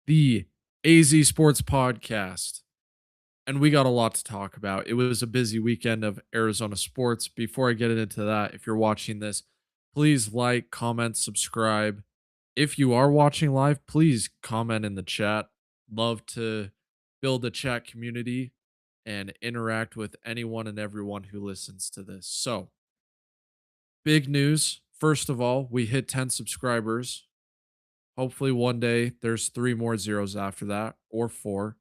the AZ Sports Podcast. And we got a lot to talk about. It was a busy weekend of Arizona sports. Before I get into that, if you're watching this, please like, comment, subscribe. If you are watching live, please comment in the chat. Love to build a chat community and interact with anyone and everyone who listens to this. So, big news. First of all, we hit 10 subscribers. Hopefully, one day there's three more zeros after that or four.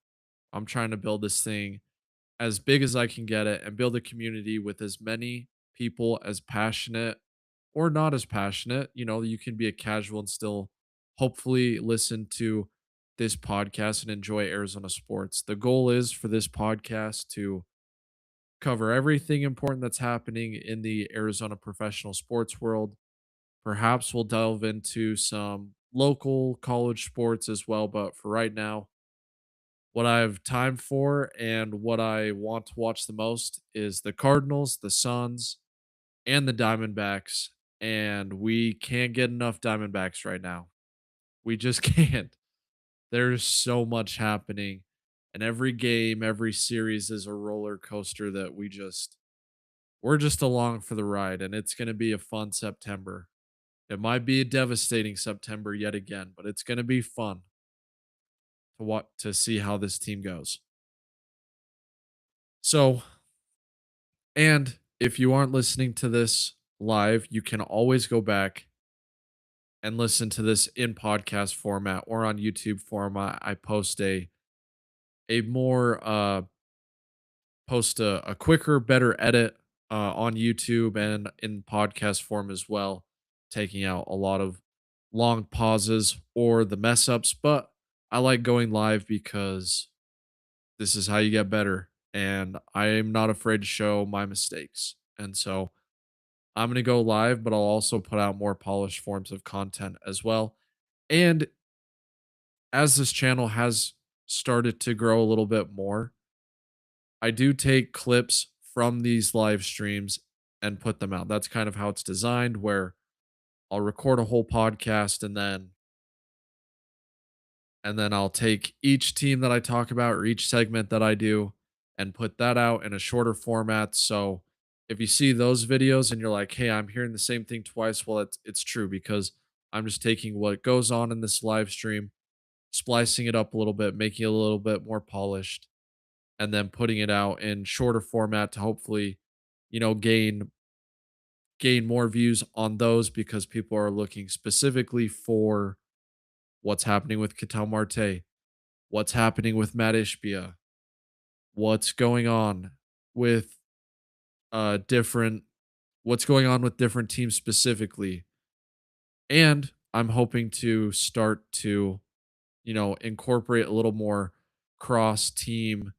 I'm trying to build this thing as big as I can get it and build a community with as many people as passionate or not as passionate. You know, you can be a casual and still hopefully listen to this podcast and enjoy Arizona sports. The goal is for this podcast to cover everything important that's happening in the Arizona professional sports world. Perhaps we'll delve into some local college sports as well, but for right now, what I have time for and what I want to watch the most is the Cardinals, the Suns, and the Diamondbacks. And we can't get enough Diamondbacks right now. We just can't. There's so much happening. And every game, every series is a roller coaster that we're just along for the ride. And it's going to be a fun September. It might be a devastating September yet again, but it's going to be fun to see how this team goes. So, and if you aren't listening to this live, you can always go back and listen to this in podcast format or on YouTube format. I post a more post a quicker, better edit on YouTube and in podcast form as well, taking out a lot of long pauses or the mess ups. But I like going live because this is how you get better. And I am not afraid to show my mistakes. And so I'm going to go live, but I'll also put out more polished forms of content as well. And as this channel has started to grow a little bit more, I do take clips from these live streams and put them out. That's kind of how it's designed, where I'll record a whole podcast and then I'll take each team that I talk about or each segment that I do and put that out in a shorter format. So if you see those videos and you're like, "Hey, I'm hearing the same thing twice," well, it's true because I'm just taking what goes on in this live stream, splicing it up a little bit, making it a little bit more polished, and then putting it out in shorter format to hopefully, gain more views on those because people are looking specifically for what's happening with Ketel Marte, what's happening with Matt Ishbia, what's going on with different what's going on with different teams specifically. And I'm hoping to start to, incorporate a little more cross team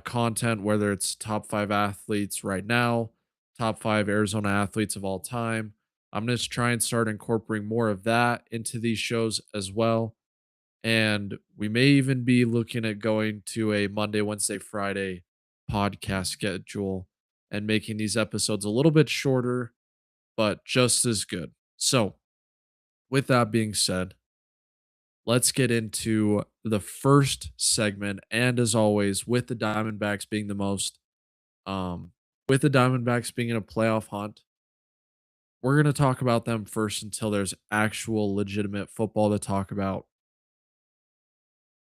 content, whether it's top five athletes right now, top five Arizona athletes of all time. I'm going to try and start incorporating more of that into these shows as well. And we may even be looking at going to a Monday, Wednesday, Friday podcast schedule and making these episodes a little bit shorter, but just as good. So, with that being said, let's get into the first segment. And as always, with the Diamondbacks being the most, with the Diamondbacks being in a playoff hunt, we're going to talk about them first until there's actual legitimate football to talk about.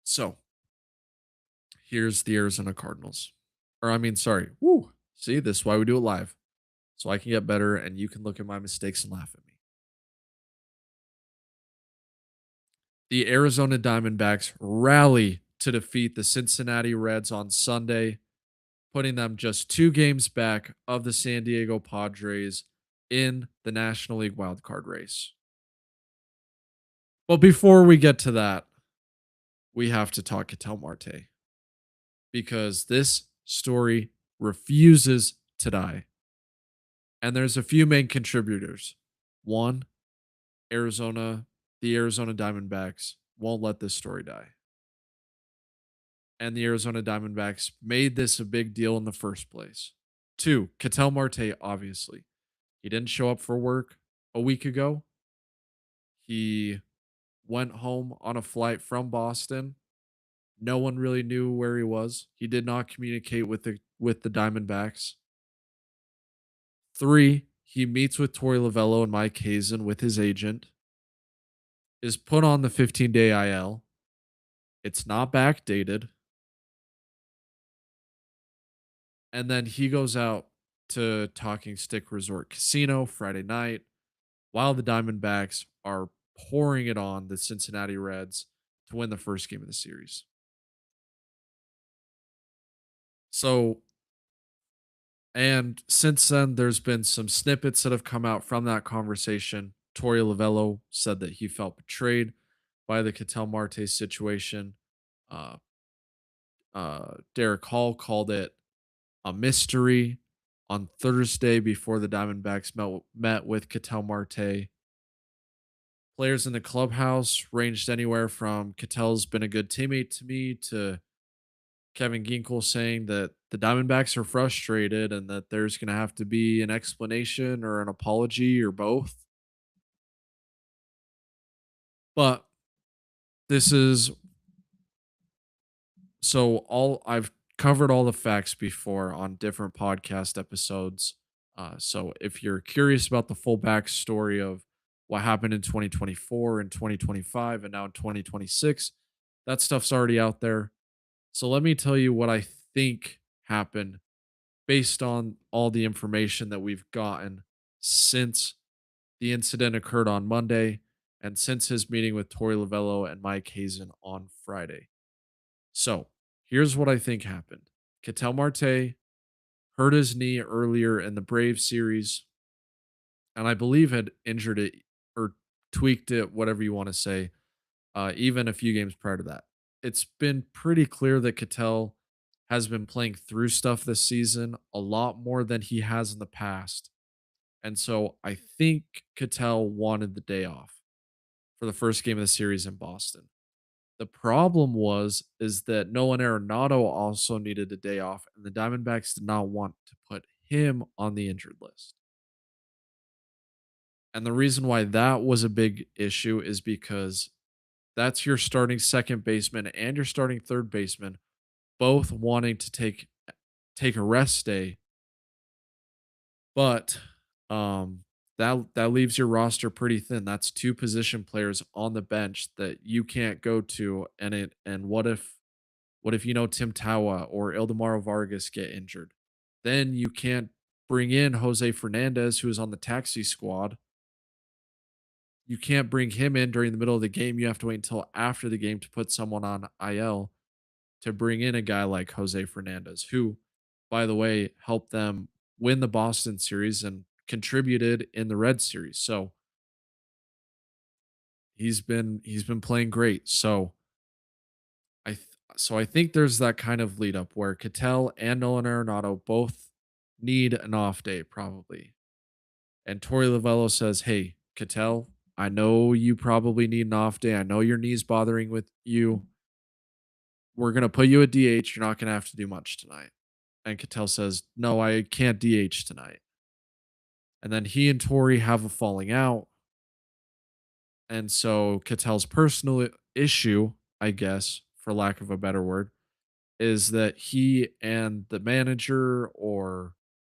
So, here's the Arizona Cardinals. Or, I mean, sorry. Woo. See, this is why we do it live. So I can get better and you can look at my mistakes and laugh at me. The Arizona Diamondbacks rally to defeat the Cincinnati Reds on Sunday, putting them just 2 games back of the San Diego Padres in the National League wildcard race. But before we get to that, we have to talk Ketel Marte because this story refuses to die. And there's a few main contributors. One, the Arizona Diamondbacks won't let this story die. And the Arizona Diamondbacks made this a big deal in the first place. Two, Ketel Marte, obviously. He didn't show up for work a week ago. He went home on a flight from Boston. No one really knew where he was. He did not communicate with the Diamondbacks. 3, he meets with Torey Lovullo and Mike Hazen with his agent, is put on the 15-day IL. It's not backdated. And then he goes out to Talking Stick Resort Casino Friday night while the Diamondbacks are pouring it on the Cincinnati Reds to win the first game of the series. So, and since then, there's been some snippets that have come out from that conversation. Torey Lovullo said that he felt betrayed by the Ketel Marte situation. Uh, Derek Hall called it a mystery on Thursday before the Diamondbacks met with Ketel Marte. Players in the clubhouse ranged anywhere from Ketel's been a good teammate to me to Kevin Ginkel saying that the Diamondbacks are frustrated and that there's going to have to be an explanation or an apology or both. But this is so all I've covered all the facts before on different podcast episodes. So if you're curious about the full backstory of what happened in 2024 and 2025 and now in 2026, that stuff's already out there. So let me tell you what I think happened based on all the information that we've gotten since the incident occurred on Monday and since his meeting with Torey Lovullo and Mike Hazen on Friday. So here's what I think happened. Ketel Marte hurt his knee earlier in the Brave series, and I believe had injured it or tweaked it, whatever you want to say, even a few games prior to that. It's been pretty clear that Ketel has been playing through stuff this season a lot more than he has in the past. And so I think Ketel wanted the day off for the first game of the series in Boston. The problem is that Nolan Arenado also needed a day off, and the Diamondbacks did not want to put him on the injured list. And the reason why that was a big issue is because that's your starting second baseman and your starting third baseman both wanting to take a rest day, but that leaves your roster pretty thin. That's two position players on the bench that you can't go to, and what if Tim Tawa or Ildemaro Vargas get injured? Then you can't bring in Jose Fernandez, who is on the taxi squad. You can't bring him in during the middle of the game. You have to wait until after the game to put someone on IL to bring in a guy like Jose Fernandez, who, by the way, helped them win the Boston series and contributed in the Red series. So he's been playing great. So I think there's that kind of lead up where Ketel and Nolan Arenado both need an off day probably. And Torey Lovullo says, "Hey, Ketel, I know you probably need an off day. I know your knee's bothering with you. We're gonna put you at DH. You're not gonna have to do much tonight." And Ketel says, "No, I can't DH tonight." And then he and Torey have a falling out. And so Ketel's personal issue, I guess, for lack of a better word, is that he and the manager or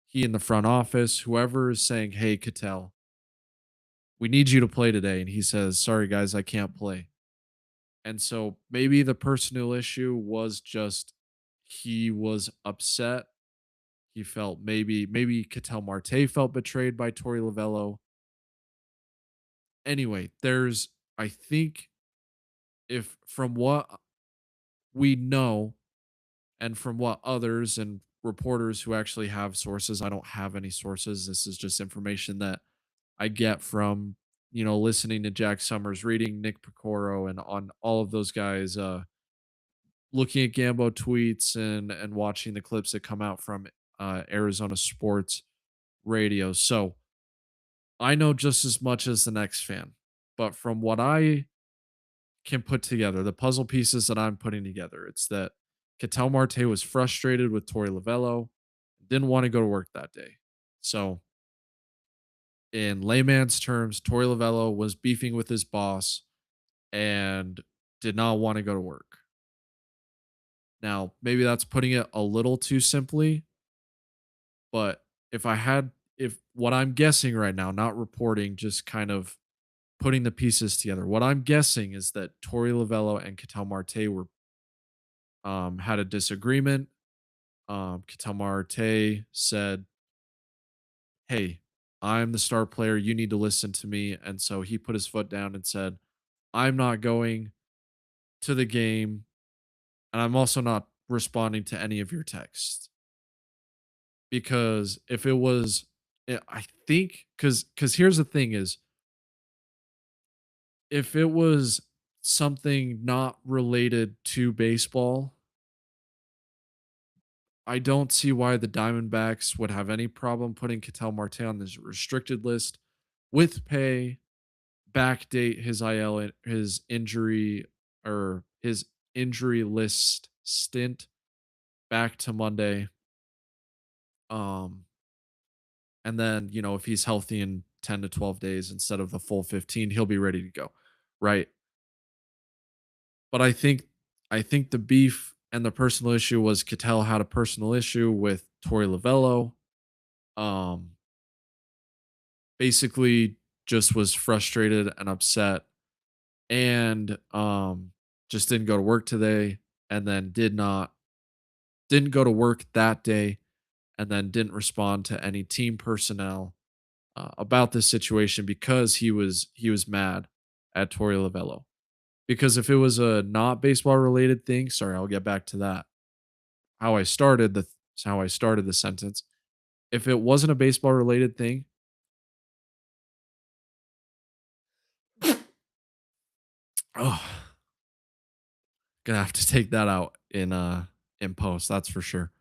he in the front office, whoever is saying, "Hey, Ketel, we need you to play today." And he says, "Sorry, guys, I can't play." And so maybe the personal issue was just he was upset. He felt maybe Ketel Marte felt betrayed by Torey Lovullo. Anyway, I think if from what we know and from what others and reporters who actually have sources, I don't have any sources. This is just information that I get from, listening to Jack Summers, reading Nick Picoro and on all of those guys, looking at Gambo tweets and watching the clips that come out from Arizona sports radio. So I know just as much as the next fan, but from what I can put together, the puzzle pieces that I'm putting together, it's that Ketel Marte was frustrated with Torey Lovullo, didn't want to go to work that day. So, in layman's terms, Torey Lovullo was beefing with his boss and did not want to go to work. Now, maybe that's putting it a little too simply, but if what I'm guessing right now, not reporting, just kind of putting the pieces together, what I'm guessing is that Torey Lovullo and Ketel Marte were had a disagreement. Ketel Marte said, "Hey, I'm the star player. You need to listen to me." And so he put his foot down and said, "I'm not going to the game, and I'm also not responding to any of your texts." Because if it was, I think, because here's the thing is, if it was something not related to baseball, I don't see why the Diamondbacks would have any problem putting Ketel Marte on this restricted list with pay, backdate his his injury or his injury list stint back to Monday. Um, and then, if he's healthy in 10 to 12 days instead of the full 15, he'll be ready to go. Right. But I think the beef and the personal issue was Ketel had a personal issue with Torey Lovullo. Um, basically just was frustrated and upset and just didn't go to work today and then didn't go to work that day and then didn't respond to any team personnel about this situation because he was mad at Torey Lovullo. Because if it was a not baseball related thing, sorry, I'll get back to that. How I started the sentence. If it wasn't a baseball related thing, oh, gonna have to take that out in post, that's for sure.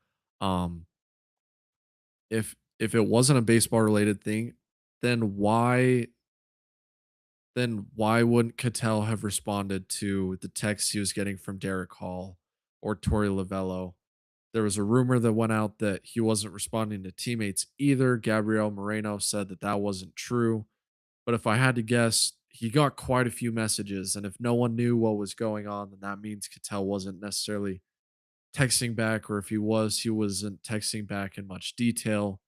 Um if it wasn't a baseball related thing, then why wouldn't Cattell have responded to the text he was getting from Derek Hall or Torey Lovullo? There was a rumor that went out that he wasn't responding to teammates either. Gabriel Moreno said that that wasn't true. But if I had to guess, he got quite a few messages. And if no one knew what was going on, then that means Cattell wasn't necessarily texting back. Or if he wasn't texting back in much detail.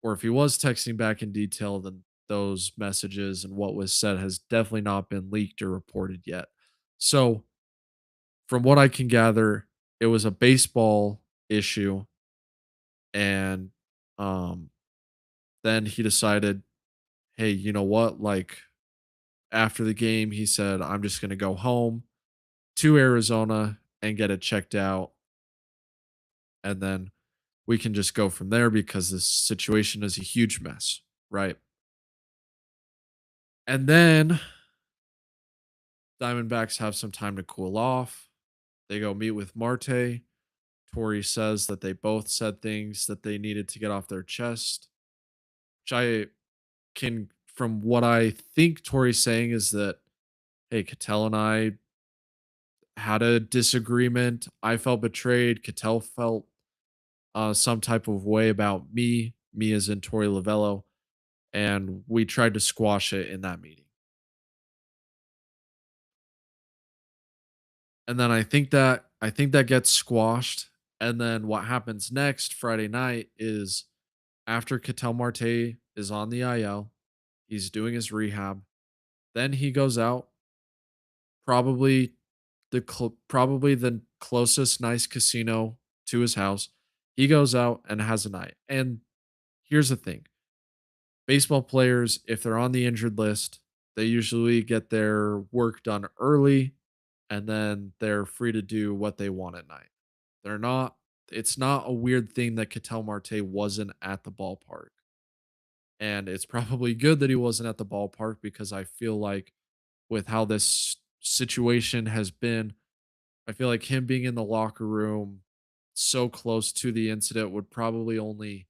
Or if he was texting back in detail, then those messages and what was said has definitely not been leaked or reported yet. So, from what I can gather, it was a baseball issue. And um, then he decided, hey, you know what? Like, after the game, he said, I'm just going to go home to Arizona and get it checked out. And then we can just go from there because this situation is a huge mess. Right. And then Diamondbacks have some time to cool off. They go meet with Marte. Torey says that they both said things that they needed to get off their chest, which I can, from what I think Torey's saying, is that, hey, Ketel and I had a disagreement. I felt betrayed. Ketel felt some type of way about me as in Torey Lovullo, and we tried to squash it in that meeting. And then I think that gets squashed. And then what happens next Friday night is after Ketel Marte is on the IL, he's doing his rehab. Then he goes out, probably probably the closest nice casino to his house. He goes out and has a night. And here's the thing: baseball players, if they're on the injured list, they usually get their work done early and then they're free to do what they want at night. They're not, it's not a weird thing that Ketel Marte wasn't at the ballpark. And it's probably good that he wasn't at the ballpark because I feel like with how this situation has been, I feel like him being in the locker room so close to the incident would probably only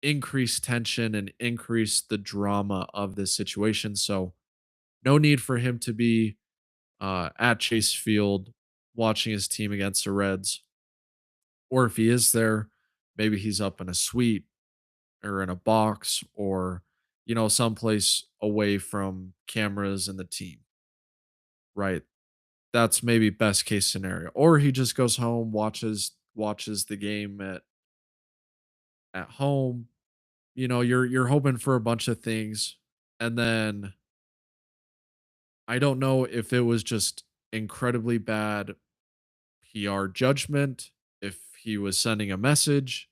increase tension and increase the drama of this situation. So, no need for him to be at Chase Field watching his team against the Reds. Or if he is there, maybe he's up in a suite or in a box or, someplace away from cameras and the team. right? That's maybe best case scenario. Or he just goes home, watches the game at home. You're hoping for a bunch of things. And then I don't know if it was just incredibly bad PR judgment, if he was sending a message,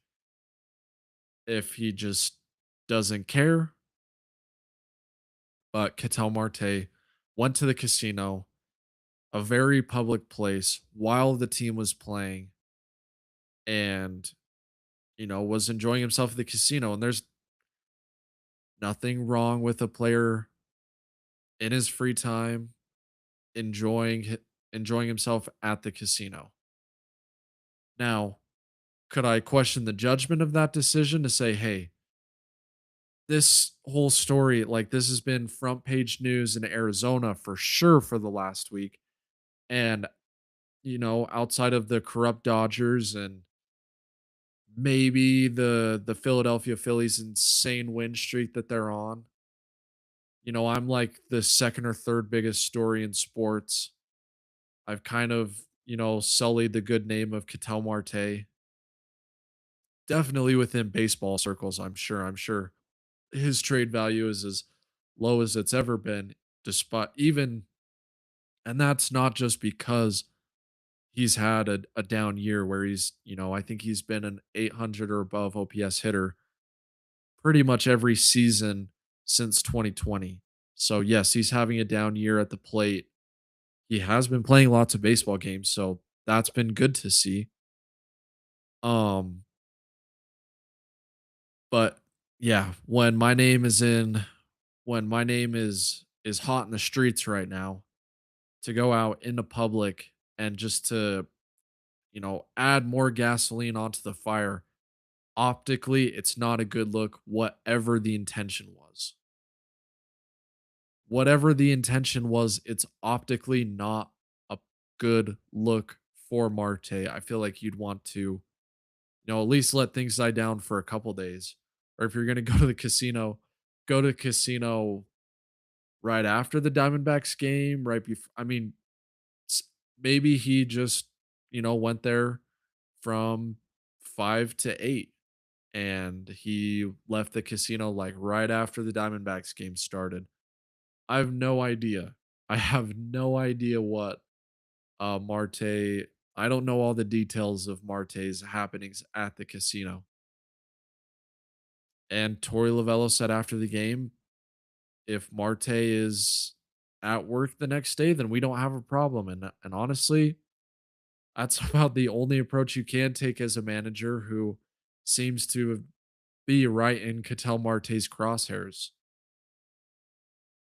if he just doesn't care. But Ketel Marte went to the casino, a very public place, while the team was playing, and was enjoying himself at the casino. And there's nothing wrong with a player in his free time enjoying himself at the casino. Now, could I question the judgment of that decision to say, hey, this whole story, like this has been front page news in Arizona for sure for the last week. And, outside of the corrupt Dodgers and maybe the Philadelphia Phillies insane win streak that they're on, I'm like the second or third biggest story in sports. I've kind of, sullied the good name of Ketel Marte. Definitely within baseball circles, I'm sure. I'm sure his trade value is as low as it's ever been, despite even, and that's not just because he's had a down year where I think he's been an 800 or above OPS hitter pretty much every season since 2020. So, yes, he's having a down year at the plate. He has been playing lots of baseball games, so that's been good to see. Um, but yeah, when my name is hot in the streets right now, to go out into public and just to, add more gasoline onto the fire, optically, it's not a good look, whatever the intention was. Whatever the intention was, it's optically not a good look for Marte. I feel like you'd want to, at least let things die down for a couple days. Or if you're going to go to the casino, go to the casino right after the Diamondbacks game, right before. I mean, s- maybe he just, went there from 5 to 8 and he left the casino like right after the Diamondbacks game started. I have no idea. I have no idea what Marte. I don't know all the details of Marte's happenings at the casino. And Torey Lovullo said after the game, if Marte is at work the next day, then we don't have a problem. And honestly, that's about the only approach you can take as a manager who seems to be right in Ketel Marte's crosshairs.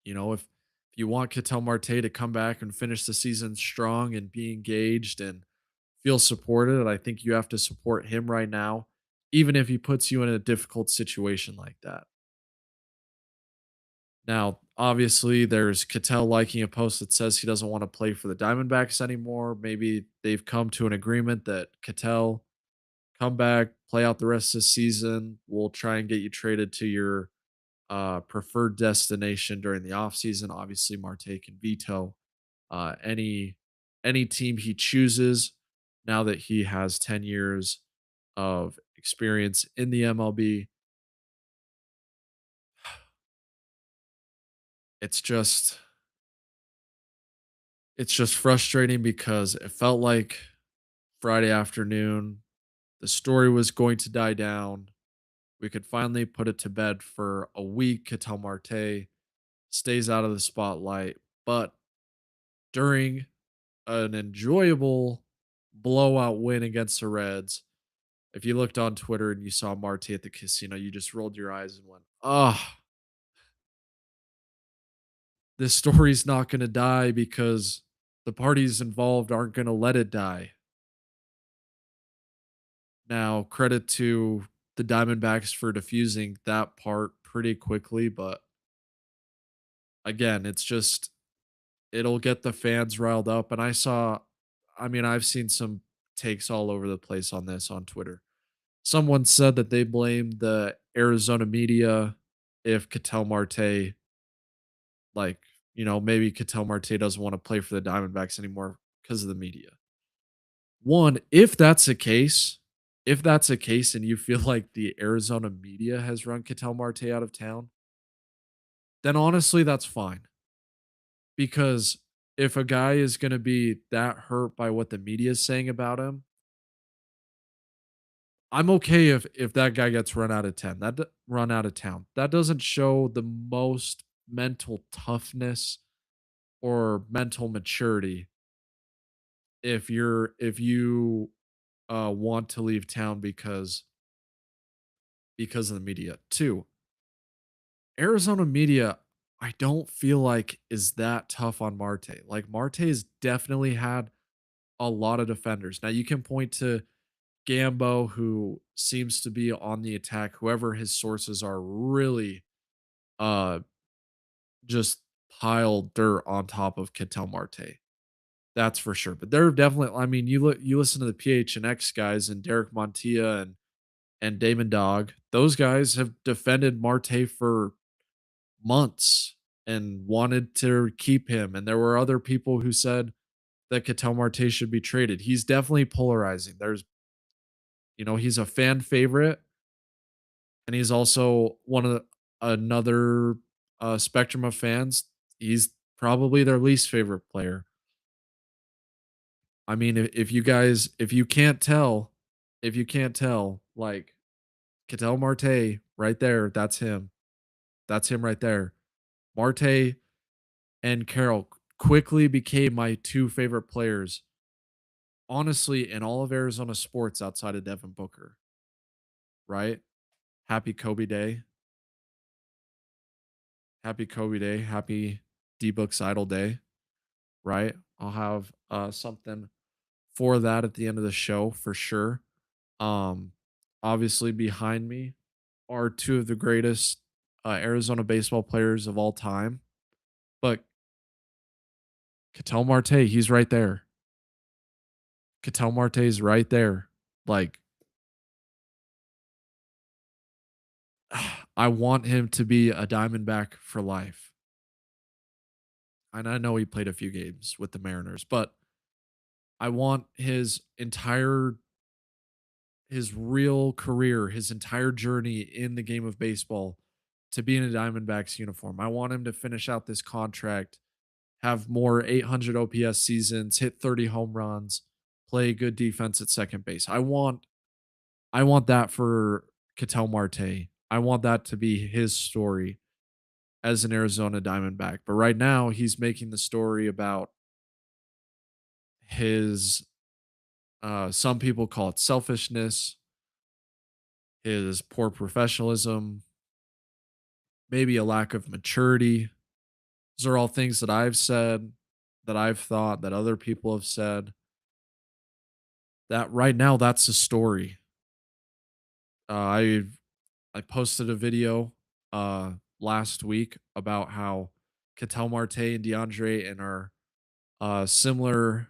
If you want Ketel Marte to come back and finish the season strong and be engaged and feel supported, I think you have to support him right now, even if he puts you in a difficult situation like that. Now, obviously, there's Ketel liking a post that says he doesn't want to play for the Diamondbacks anymore. Maybe they've come to an agreement that Ketel come back, play out the rest of the season. We'll try and get you traded to your preferred destination during the offseason. Obviously, Marte can veto any team he chooses now that he has 10 years of experience in the MLB. It's just it's just frustrating because it felt like Friday afternoon the story was going to die down. We could finally put it to bed for a week. Ketel Marte stays out of the spotlight, but during an enjoyable blowout win against the Reds, if you looked on Twitter and you saw Marte at the casino, you just rolled your eyes and went, "Oh, this story's not going to die because the parties involved aren't going to let it die." Now, credit to the Diamondbacks for diffusing that part pretty quickly, but again, it'll get the fans riled up. And I've seen some takes all over the place on this on Twitter. Someone said that they blamed the Arizona media if Ketel Marte like maybe Ketel Marte doesn't want to play for the Diamondbacks anymore because of the media. One, if that's a case and you feel like the Arizona media has run Ketel Marte out of town, then honestly, that's fine. Because if a guy is going to be that hurt by what the media is saying about him, I'm okay if that guy gets run out of town. That doesn't show the most mental toughness or mental maturity if you want to leave town because of the media. Two, Arizona media, I don't feel like is that tough on Marte. Like Marte has definitely had a lot of defenders. Now you can point to Gambo, who seems to be on the attack. Whoever his sources are really uh just pile dirt on top of Ketel Marte. That's for sure. But they're definitely, I mean, you listen to the PHNX guys and Derek Montilla and Damon Dog. Those guys have defended Marte for months and wanted to keep him. And there were other people who said that Ketel Marte should be traded. He's definitely polarizing. He's a fan favorite, and he's also one of another spectrum of fans. He's probably their least favorite player. I mean, if you can't tell, like Ketel Marte right there, that's him. That's him right there. Marte and Carroll quickly became my two favorite players, honestly, in all of Arizona sports outside of Devin Booker, right? Happy Kobe Day. Happy Kobe Day. Happy D-Book's Idol Day, right? I'll have something for that at the end of the show for sure. Um, Obviously, behind me are two of the greatest Arizona baseball players of all time. But Ketel Marte, he's right there. Ketel Marte is right there. Like, I want him to be a Diamondback for life. And I know he played a few games with the Mariners, but I want his real career, his entire journey in the game of baseball to be in a Diamondbacks uniform. I want him to finish out this contract, have more 800 OPS seasons, hit 30 home runs, play good defense at second base. I want that for Ketel Marte. I want that to be his story as an Arizona Diamondback. But right now, he's making the story about his some people call it selfishness, his poor professionalism, maybe a lack of maturity. Those are all things that I've said, that I've thought, that other people have said. That right now, that's the story. I posted a video last week about how Ketel Marte and DeAndre and are similar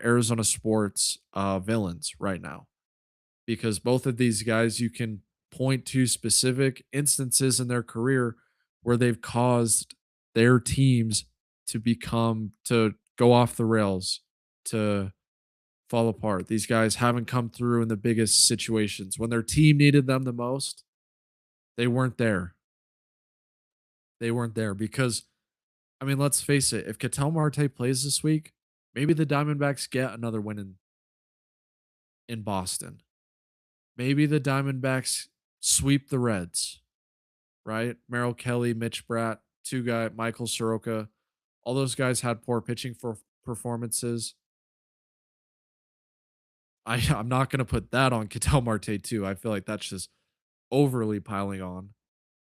Arizona sports villains right now, because both of these guys, you can point to specific instances in their career where they've caused their teams to go off the rails, to fall apart. These guys haven't come through in the biggest situations. When their team needed them the most, they weren't there. They weren't there because, I mean, let's face it, if Ketel Marte plays this week, maybe the Diamondbacks get another win in Boston. Maybe the Diamondbacks sweep the Reds, right? Merrill Kelly, Mitch Bratt, Michael Soroka, all those guys had poor pitching for performances. I'm not going to put that on Ketel Marte too. I feel like that's just overly piling on.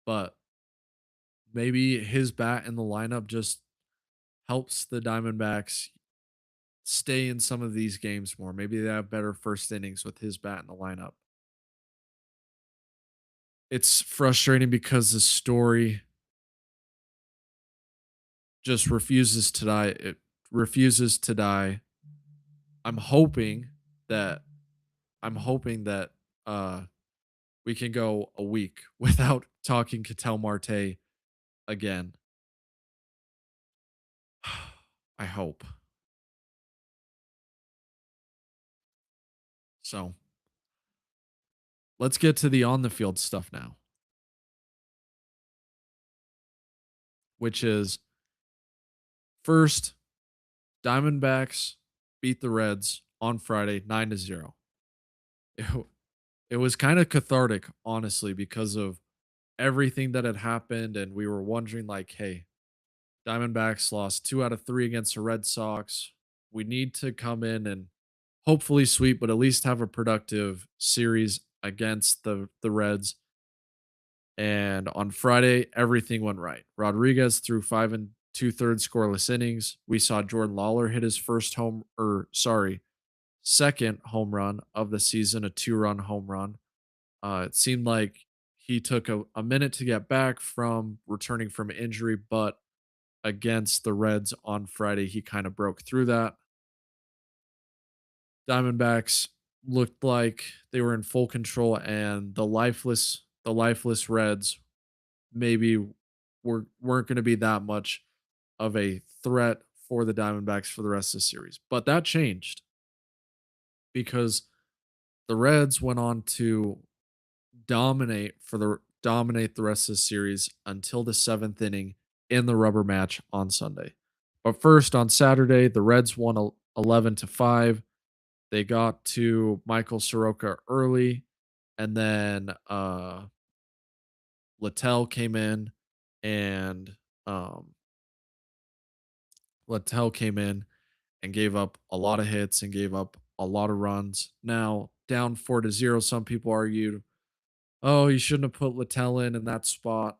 But maybe his bat in the lineup just helps the Diamondbacks stay in some of these games more. Maybe they have better first innings with his bat in the lineup. It's frustrating because the story just refuses to die. It refuses to die. I'm hoping that I'm hoping that uh we can go a week without talking Ketel Marte again. I hope. So let's get to the on the field stuff now, which is first, Diamondbacks beat the Reds on Friday 9-0. It, it was kind of cathartic, honestly, because of everything that had happened. And we were wondering, like, hey, Diamondbacks lost 2 out of 3 against the Red Sox. We need to come in and hopefully sweep, but at least have a productive series against the Reds. And on Friday, everything went right. Rodriguez threw 5 and 2/3 scoreless innings. We saw Jordan Lawlar hit his second home run of the season, a 2-run home run. It seemed like he took a minute to get back from returning from injury, but against the Reds on Friday, he kind of broke through that. Diamondbacks looked like they were in full control, and the lifeless Reds maybe weren't going to be that much of a threat for the Diamondbacks for the rest of the series. But that changed because the Reds went on to dominate the rest of the series until the 7th inning in the rubber match on Sunday. But first on Saturday, the Reds won 11-5. They got to Michael Soroka early, and then Litell came in and um, Littell came in and gave up a lot of hits and gave up a lot of runs. Now, down 4-0, some people argued, oh, you shouldn't have put Littell in that spot.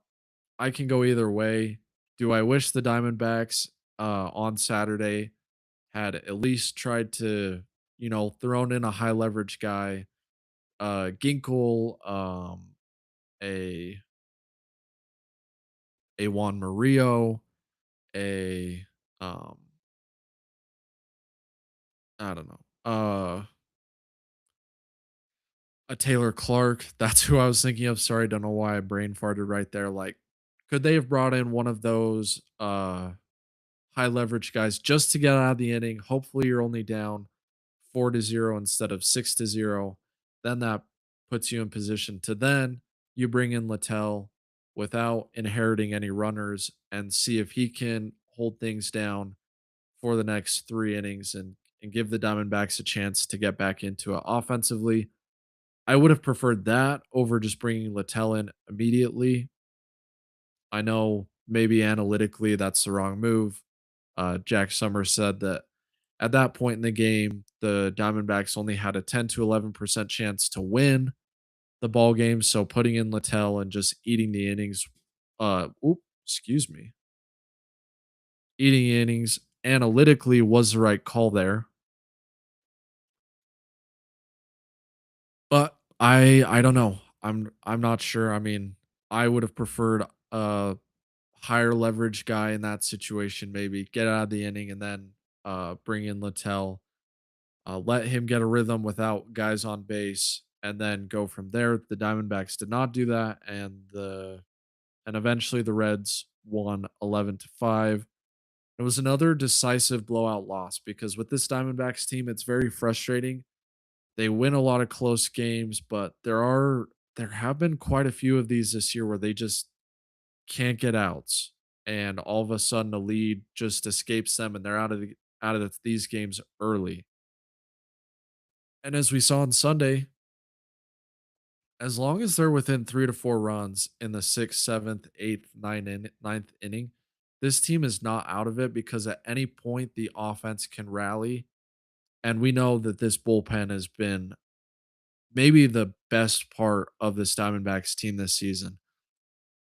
I can go either way. Do I wish the Diamondbacks on Saturday had at least tried to, thrown in a high leverage guy, Ginkle, a Juan Murillo, a um, I don't know, a Taylor Clark. That's who I was thinking of. Sorry, don't know why I brain farted right there. Like, could they have brought in one of those high leverage guys just to get out of the inning? Hopefully, you're only down 4-0 instead of 6-0. Then that puts you in position to then you bring in Littell without inheriting any runners and see if he can hold things down for the next 3 innings and give the Diamondbacks a chance to get back into it offensively. I would have preferred that over just bringing Littell in immediately. I know maybe analytically that's the wrong move. Jack Summers said that at that point in the game, the Diamondbacks only had a 10 to 11% chance to win the ball game. So putting in Littell and just eating the innings, excuse me, eating innings analytically was the right call there. But I don't know. I'm not sure. I mean, I would have preferred a higher leverage guy in that situation, maybe get out of the inning and then bring in Littell, let him get a rhythm without guys on base, and then go from there. The Diamondbacks did not do that, and eventually the Reds won 11-5. It was another decisive blowout loss because with this Diamondbacks team, it's very frustrating. They win a lot of close games, but there have been quite a few of these this year where they just can't get outs, and all of a sudden the lead just escapes them, and they're these games early. And as we saw on Sunday, as long as they're within 3 to 4 runs in the sixth, seventh, eighth, ninth inning, this team is not out of it because at any point the offense can rally. And we know that this bullpen has been maybe the best part of this Diamondbacks team this season.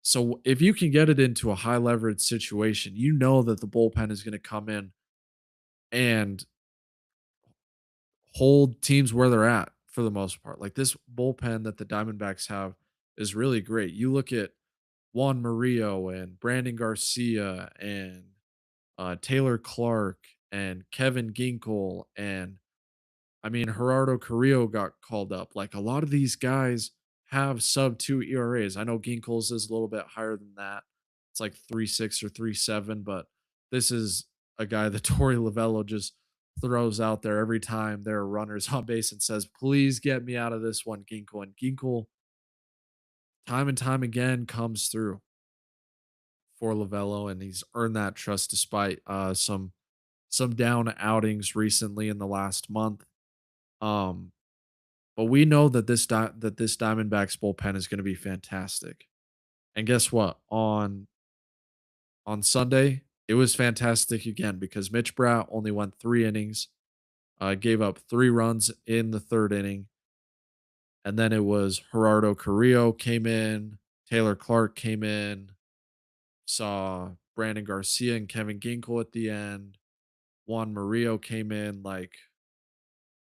So if you can get it into a high leverage situation, you know that the bullpen is going to come in and hold teams where they're at for the most part. Like this bullpen that the Diamondbacks have is really great. You look at Juan Murillo and Brandon Garcia and Taylor Clark and Kevin Ginkle and I mean Gerardo Carrillo got called up. Like a lot of these guys have sub 2 ERAs. I know Ginkle's is a little bit higher than that. It's like 3-6 or 3-7, but this is a guy that Torey Lovullo just throws out there every time there are runners on base and says, "Please get me out of this one, Ginkle." And Ginkle, time and time again, comes through for Lovullo, and he's earned that trust despite some down outings recently in the last month. Um, but we know that this Diamondbacks bullpen is going to be fantastic. And guess what? On Sunday, it was fantastic again because Mitch Bratt only went 3 innings, gave up 3 runs in the third inning, and then it was Gerardo Carrillo came in, Taylor Clark came in, saw Brandon Garcia and Kevin Ginkel at the end. Juan Murillo came in. Like,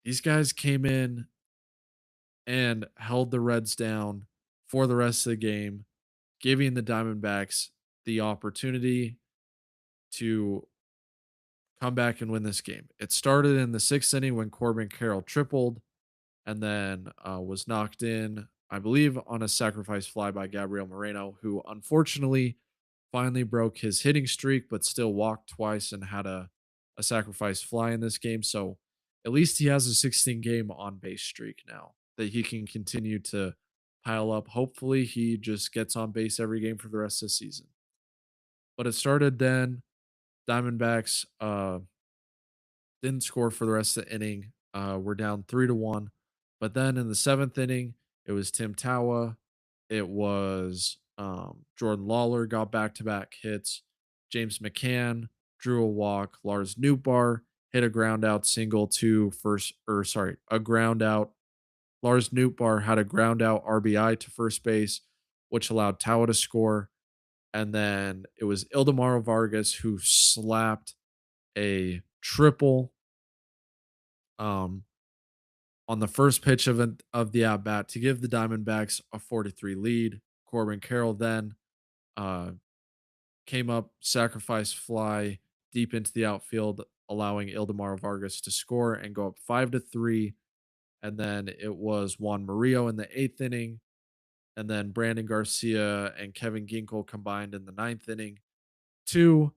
these guys came in and held the Reds down for the rest of the game, giving the Diamondbacks the opportunity to come back and win this game. It started in the 6th inning when Corbin Carroll tripled and then was knocked in, I believe, on a sacrifice fly by Gabriel Moreno, who unfortunately finally broke his hitting streak, but still walked twice and had a sacrifice fly in this game. So at least he has a 16-game on base streak now that he can continue to pile up. Hopefully, he just gets on base every game for the rest of the season. But it started then. Diamondbacks didn't score for the rest of the inning. We're down 3-1. But then in the 7th inning, it was Tim Tawa. It was Jordan Lawlar got back-to-back hits. James McCann drew a walk. Lars Nootbaar hit a ground out single to first, or sorry, a ground out. Lars Nootbaar had a ground out RBI to first base, which allowed Tawa to score. And then it was Ildemaro Vargas who slapped a triple um, on the first pitch of the at bat to give the Diamondbacks a 4-3 lead. Corbin Carroll then uh, came up, sacrifice fly deep into the outfield, allowing Ildemaro Vargas to score and go up 5-3. And then it was Juan Murillo in the 8th inning, and then Brandon Garcia and Kevin Ginkel combined in the 9th inning to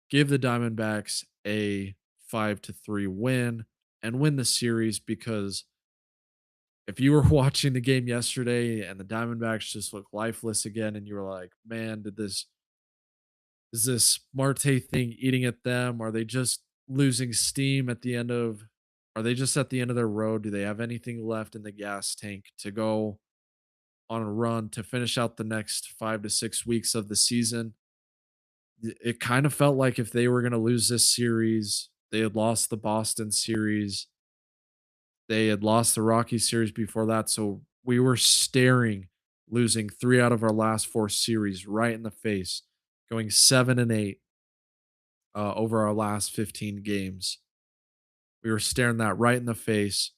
give the Diamondbacks a 5-3 win and win the series. Because if you were watching the game yesterday and the Diamondbacks just looked lifeless again, and you were like, man, is this Marte thing eating at them? Are they just losing steam at the end of are they just at the end of their road? Do they have anything left in the gas tank to go on a run to finish out the next 5 to 6 weeks of the season? It kind of felt like if they were going to lose this series, they had lost the Boston series, they had lost the Rockies series before that. So we were staring, losing 3 out of our last 4 series right in the face, going 7-8 over our last 15 games. We were staring that right in the face,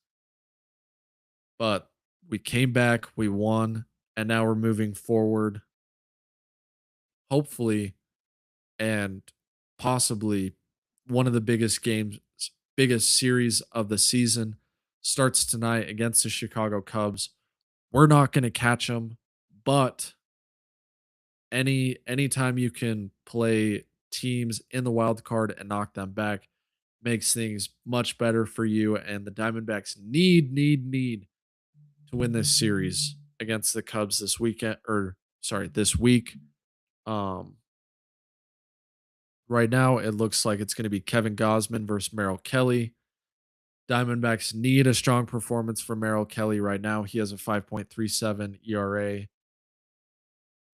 but we came back, we won, and now we're moving forward, hopefully, and possibly one of the biggest games, biggest series of the season starts tonight against the Chicago Cubs. We're not going to catch them, but anytime you can play teams in the wild card and knock them back makes things much better for you. And the Diamondbacks need to win this series against the Cubs this weekend, or sorry, this week. Um, right now, it looks like it's going to be Kevin Gosman versus Merrill Kelly. Diamondbacks need a strong performance from Merrill Kelly right now. He has a 5.37 ERA.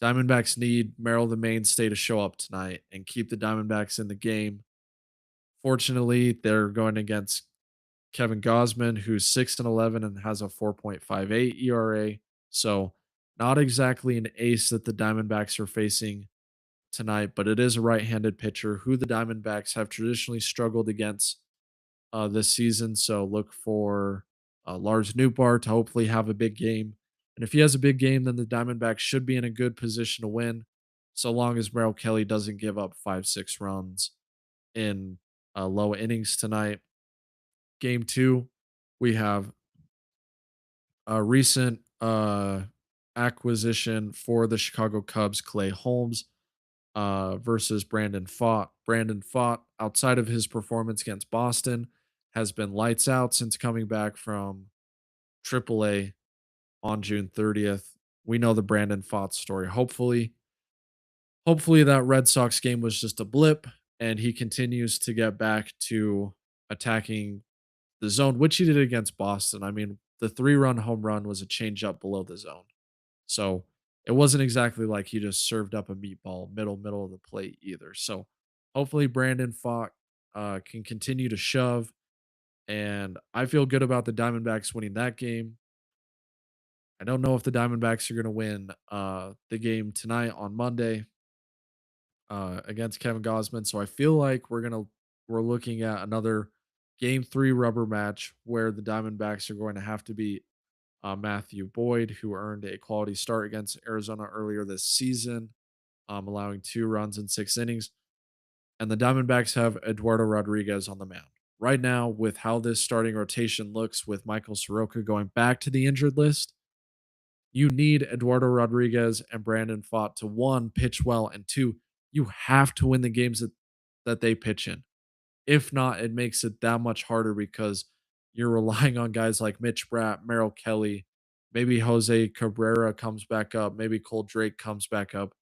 Diamondbacks need Merrill, the mainstay, to show up tonight and keep the Diamondbacks in the game. Fortunately, they're going against Kevin Gosman, who's 6-11 and has a 4.58 ERA. So, not exactly an ace that the Diamondbacks are facing tonight, but it is a right-handed pitcher who the Diamondbacks have traditionally struggled against this season. So look for Lars Nootbaar to hopefully have a big game. And if he has a big game, then the Diamondbacks should be in a good position to win, so long as Merrill Kelly doesn't give up 5-6 runs in low innings tonight. Game two, we have a recent acquisition for the Chicago Cubs, Clay Holmes. versus Brandon Fott. Brandon Fott, outside of his performance against Boston, has been lights out since coming back from AAA on June 30th. We know the Brandon Fott story. Hopefully that Red Sox game was just a blip and he continues to get back to attacking the zone, which he did against Boston. I mean, the 3-run home run was a changeup below the zone. So it wasn't exactly like he just served up a meatball middle of the plate either. So hopefully Brandon Fott can continue to shove. And I feel good about the Diamondbacks winning that game. I don't know if the Diamondbacks are going to win the game tonight on Monday against Kevin Gosman. So I feel like we're looking at another game 3 rubber match where the Diamondbacks are going to have to beat Matthew Boyd, who earned a quality start against Arizona earlier this season, allowing 2 runs in 6 innings. And the Diamondbacks have Eduardo Rodriguez on the mound. Right now, with how this starting rotation looks, with Michael Soroka going back to the injured list, you need Eduardo Rodriguez and Brandon Fott to one, pitch well, and two, you have to win the games that they pitch in. If not, it makes it that much harder because you're relying on guys like Mitch Bratt, Merrill Kelly, maybe Jose Cabrera comes back up, maybe Cole Drake comes back up.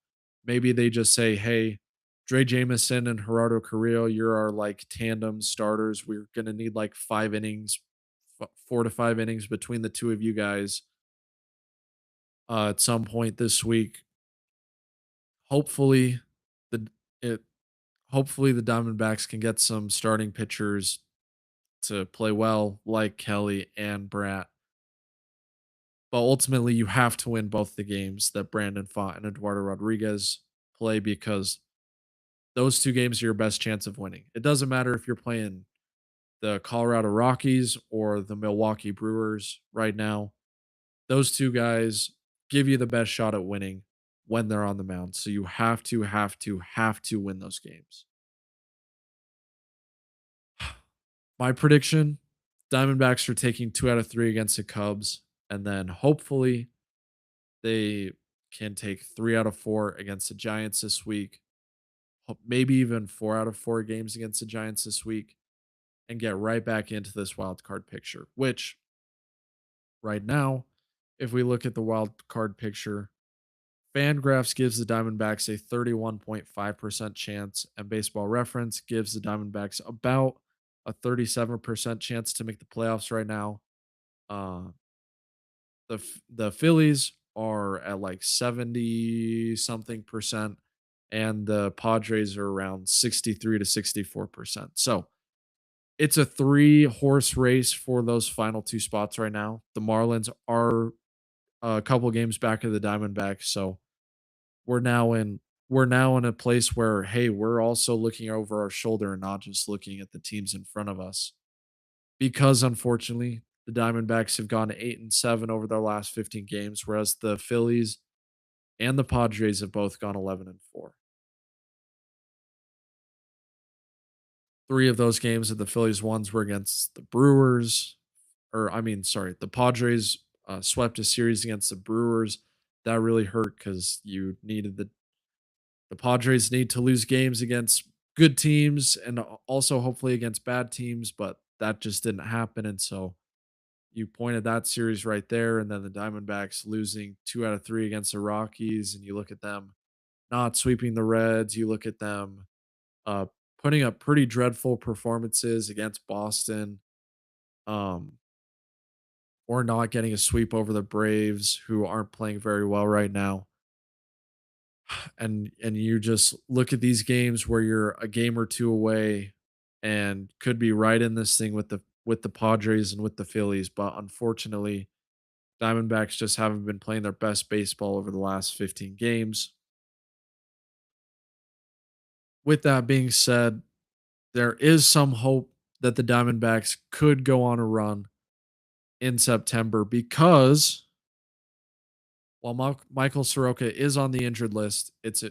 Maybe they just say, hey, Dre Jameson and Gerardo Carrillo, you're our like tandem starters. We're gonna need like 5 innings, 4 to 5 innings between the two of you guys at some point this week. Hopefully, the it hopefully the Diamondbacks can get some starting pitchers to play well, like Kelly and Bratt. But ultimately, you have to win both the games that Brandon Fott and Eduardo Rodriguez play because those 2 games are your best chance of winning. It doesn't matter if you're playing the Colorado Rockies or the Milwaukee Brewers right now. Those 2 guys give you the best shot at winning when they're on the mound. So you have to win those games. My prediction, Diamondbacks are taking 2 out of 3 against the Cubs. And then hopefully they can take 3 out of 4 against the Giants this week. Maybe even 4 out of 4 games against the Giants this week and get right back into this wild card picture, which right now, if we look at the wild card picture, Fangraphs gives the Diamondbacks a 31.5% chance, and Baseball Reference gives the Diamondbacks about a 37% chance to make the playoffs right now. Uh, the Phillies are at like 70 something percent, and the Padres are around 63 to 64%. So it's a 3 horse race for those final 2 spots right now. The Marlins are a couple games back of the Diamondbacks, so we're now in we're now in a place where hey, we're also looking over our shoulder and not just looking at the teams in front of us. Because unfortunately, the Diamondbacks have gone 8-7 over their last 15 games, whereas the Phillies and the Padres have both gone 11-4. 3 of those games that the Phillies ones were against the Brewers, or I mean, sorry, the Padres swept a series against the Brewers. That really hurt because you needed the Padres need to lose games against good teams and also hopefully against bad teams, but that just didn't happen. And so you pointed that series right there. And then the Diamondbacks losing 2 out of 3 against the Rockies. And you look at them not sweeping the Reds. You look at them uh, putting up pretty dreadful performances against Boston, um, or not getting a sweep over the Braves, who aren't playing very well right now. And you just look at these games where you're a game or 2 away and could be right in this thing with the Padres and with the Phillies, but unfortunately, Diamondbacks just haven't been playing their best baseball over the last 15 games. With that being said, there is some hope that the Diamondbacks could go on a run in September because while Michael Soroka is on the injured list, it's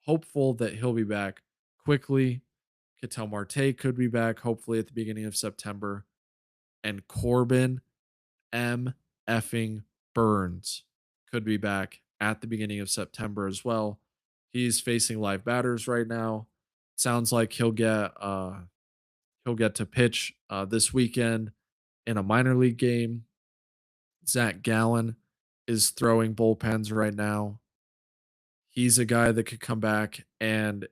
hopeful that he'll be back quickly. Ketel Marte could be back hopefully at the beginning of September. And Corbin M. effing Burns could be back at the beginning of September as well. He's facing live batters right now. Sounds like he'll get to pitch this weekend in a minor league game. Zach Gallen is throwing bullpens right now. He's a guy that could come back and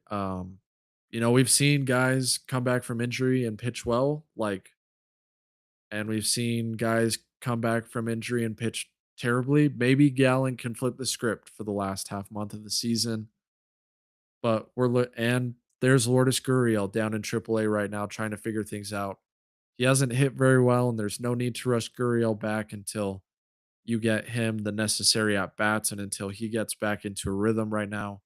we've seen guys come back from injury and pitch well, and we've seen guys come back from injury and pitch terribly. Maybe Gallen can flip the script for the last half month of the season, but and there's Lourdes Gurriel down in AAA right now trying to figure things out. He hasn't hit very well, and there's no need to rush Gurriel back until you get him the necessary at bats and until he gets back into a rhythm right now.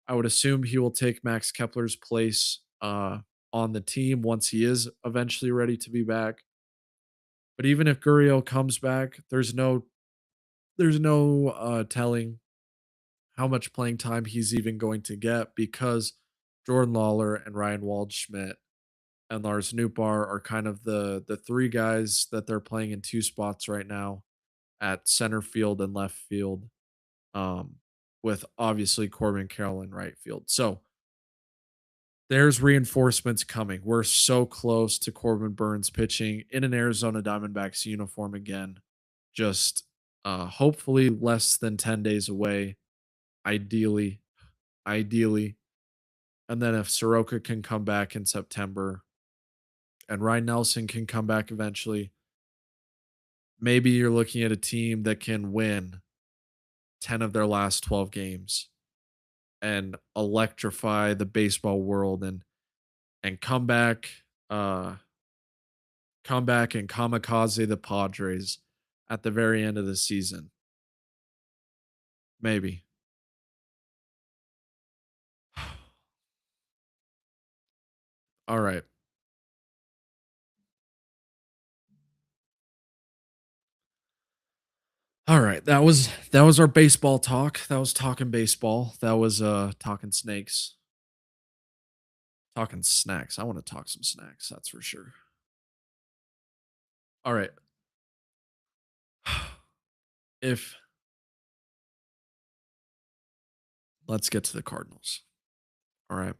I would assume he will take Max Kepler's place on the team once he is eventually ready to be back. But even if Gurriel comes back, there's no telling how much playing time he's even going to get because Jordan Lawlar and Ryan Waldschmidt and Lars Nootbaar are kind of the three guys that they're playing in two spots right now at center field and left field, um, with obviously Corbin Carroll in right field. So there's reinforcements coming. We're so close to Corbin Burns pitching in an Arizona Diamondbacks uniform again. Just hopefully less than 10 days away, ideally. Ideally. And then if Soroka can come back in September and Ryan Nelson can come back eventually, maybe you're looking at a team that can win 10 of their last 12 games and electrify the baseball world and uh come back and kamikaze the Padres at the very end of the season. Maybe. All right. All right. That was our baseball talk. That was talking baseball. That was talking snakes. Talking snacks. I want to talk some snacks, that's for sure. All right. If Let's get to the Cardinals. All right.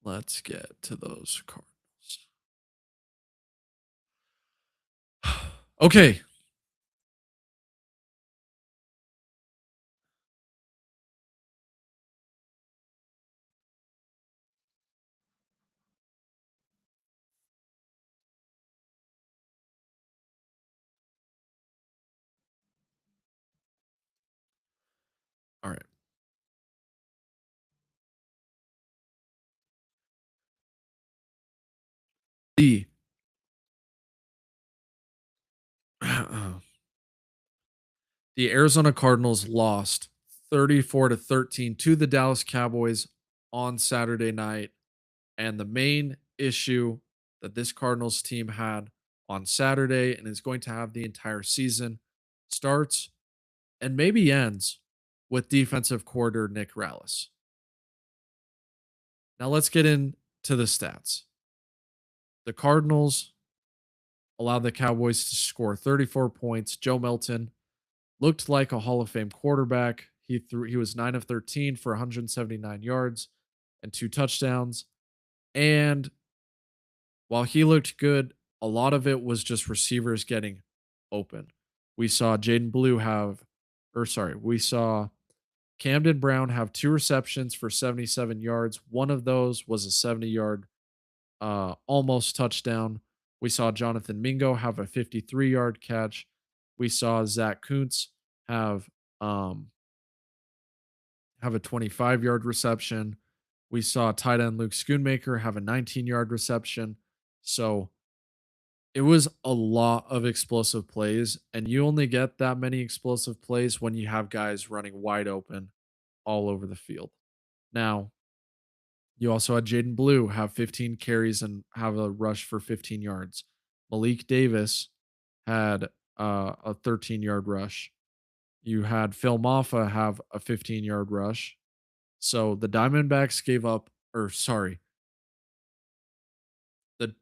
Let's get to those Cardinals. Okay. All right. The the Arizona Cardinals lost 34-13 to the Dallas Cowboys on Saturday night. And the main issue that this Cardinals team had on Saturday and is going to have the entire season starts and maybe ends with defensive coordinator Nick Rallis. Now let's get into the stats. The Cardinals allowed the Cowboys to score 34 points. Joe Milton looked like a Hall of Fame quarterback. He was 9 of 13 for 179 yards and 2 touchdowns. And while he looked good, a lot of it was just receivers getting open. We saw we saw Camden Brown have 2 receptions for 77 yards. One of those was a 70-yard almost touchdown. We saw Jonathan Mingo have a 53-yard catch. We saw Zach Kuntz have um, have a 25-yard reception. We saw tight end Luke Schoonmaker have a 19-yard reception. So it was a lot of explosive plays, and you only get that many explosive plays when you have guys running wide open all over the field. Now, you also had Jaden Blue have 15 carries and have a rush for 15 yards. Malik Davis had a 13-yard rush. You had Phil Maffa have a 15-yard rush. So the Diamondbacks gave up, or sorry, the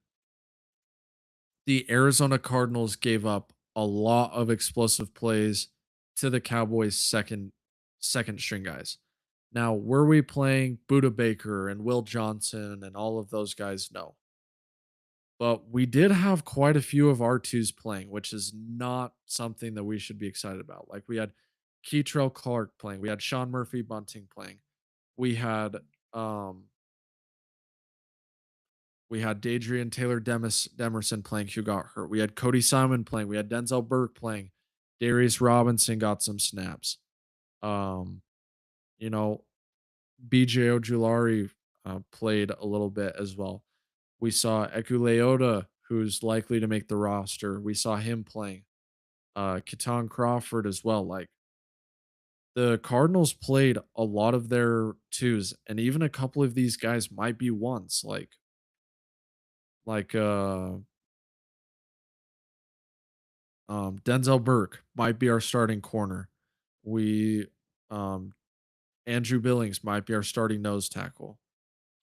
the Arizona Cardinals gave up a lot of explosive plays to the Cowboys' second string guys. Now, were we playing Buda Baker and Will Johnson and all of those guys? No. But we did have quite a few of R2s playing, which is not something that we should be excited about. Like we had Keetrell Clark playing, we had Sean Murphy Bunting playing, we had um we had Dadrian Taylor Demerson playing who got hurt. We had Cody Simon playing, we had Denzel Burke playing, Darius Robinson got some snaps. Um, you know, BJ Ojulari played a little bit as well. We saw Eku Leota, who's likely to make the roster. We saw him playing. Keaton Crawford as well. Like the Cardinals played a lot of their twos, and even a couple of these guys might be ones. Like Denzel Burke might be our starting corner. We um Andrew Billings might be our starting nose tackle.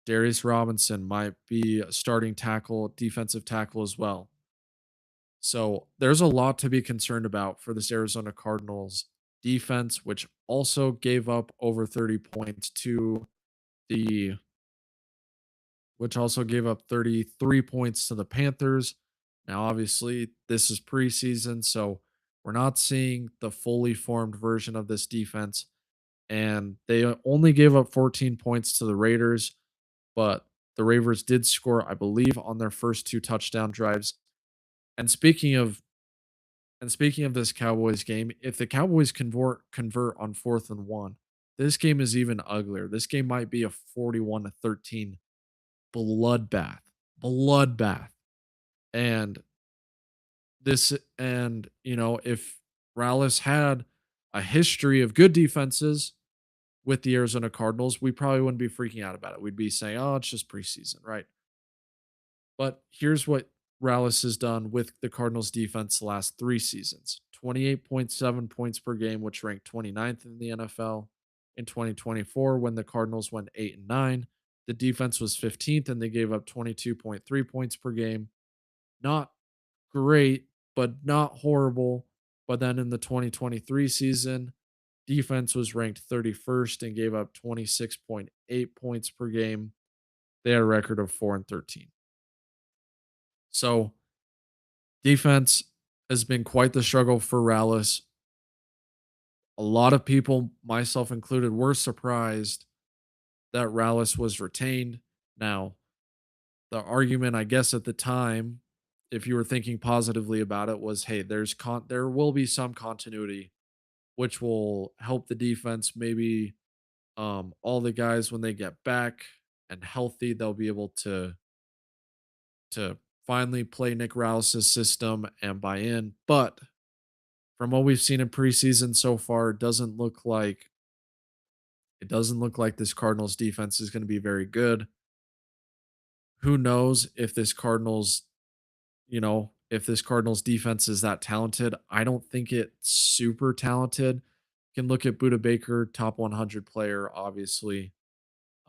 Darius Robinson might be a starting tackle, defensive tackle as well. So there's a lot to be concerned about for this Arizona Cardinals defense, which also gave up over 30 points to the which also gave up 33 points to the Panthers. Now, obviously, this is preseason, so we're not seeing the fully formed version of this defense. And they only gave up 14 points to the Raiders, but the Ravens did score, I believe, on their first two touchdown drives. And speaking of this Cowboys game, if the Cowboys convert on 4th and 1, this game is even uglier. This game might be a 41-13 bloodbath. Bloodbath. And if Rallis had a history of good defenses with the Arizona Cardinals, we probably wouldn't be freaking out about it. We'd be saying, "Oh, it's just preseason," right? But here's what Rallis has done with the Cardinals defense the last 3 seasons: 28.7 points per game, which ranked 29th in the NFL. In 2024, when the Cardinals went 8-9, the defense was 15th and they gave up 22.3 points per game. Not great, but not horrible. But then in the 2023 season, defense was ranked 31st and gave up 26.8 points per game. They had a record of 4-13. So defense has been quite the struggle for Rallis. A lot of people, myself included, were surprised that Rallis was retained. Now, the argument, I guess, at the time, if you were thinking positively about it, was, hey, there will be some continuity, which will help the defense. Maybe all the guys when they get back and healthy, they'll be able to finally play Nick Rallis' system and buy in. But from what we've seen in preseason so far, it doesn't look like this Cardinals defense is going to be very good. Who knows if this Cardinals defense is that talented? I don't think it's super talented. You can look at Buda Baker, top 100 player, obviously.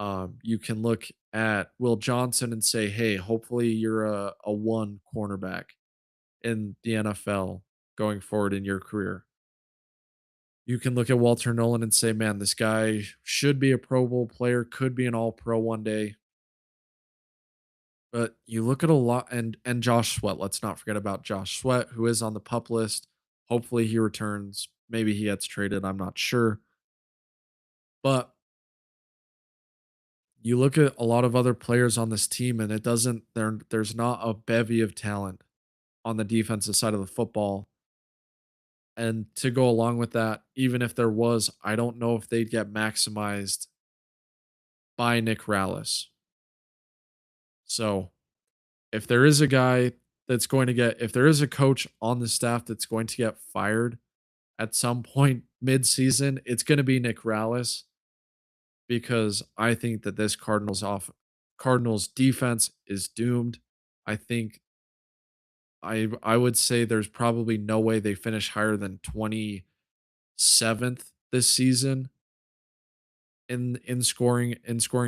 You can look at Will Johnson and say, hey, hopefully you're a one cornerback in the NFL going forward in your career. You can look at Walter Nolan and say, man, this guy should be a Pro Bowl player, could be an all pro one day. But you look at a lot and Josh Sweat. Let's not forget about Josh Sweat, who is on the pup list. Hopefully he returns. Maybe he gets traded. I'm not sure. But you look at a lot of other players on this team, and there's not a bevy of talent on the defensive side of the football. And to go along with that, even if there was, I don't know if they'd get maximized by Nick Rallis. So if there is a coach on the staff that's going to get fired at some point mid-season, it's going to be Nick Rallis, because I think that this Cardinals defense is doomed. I think I would say there's probably no way they finish higher than 27th this season in scoring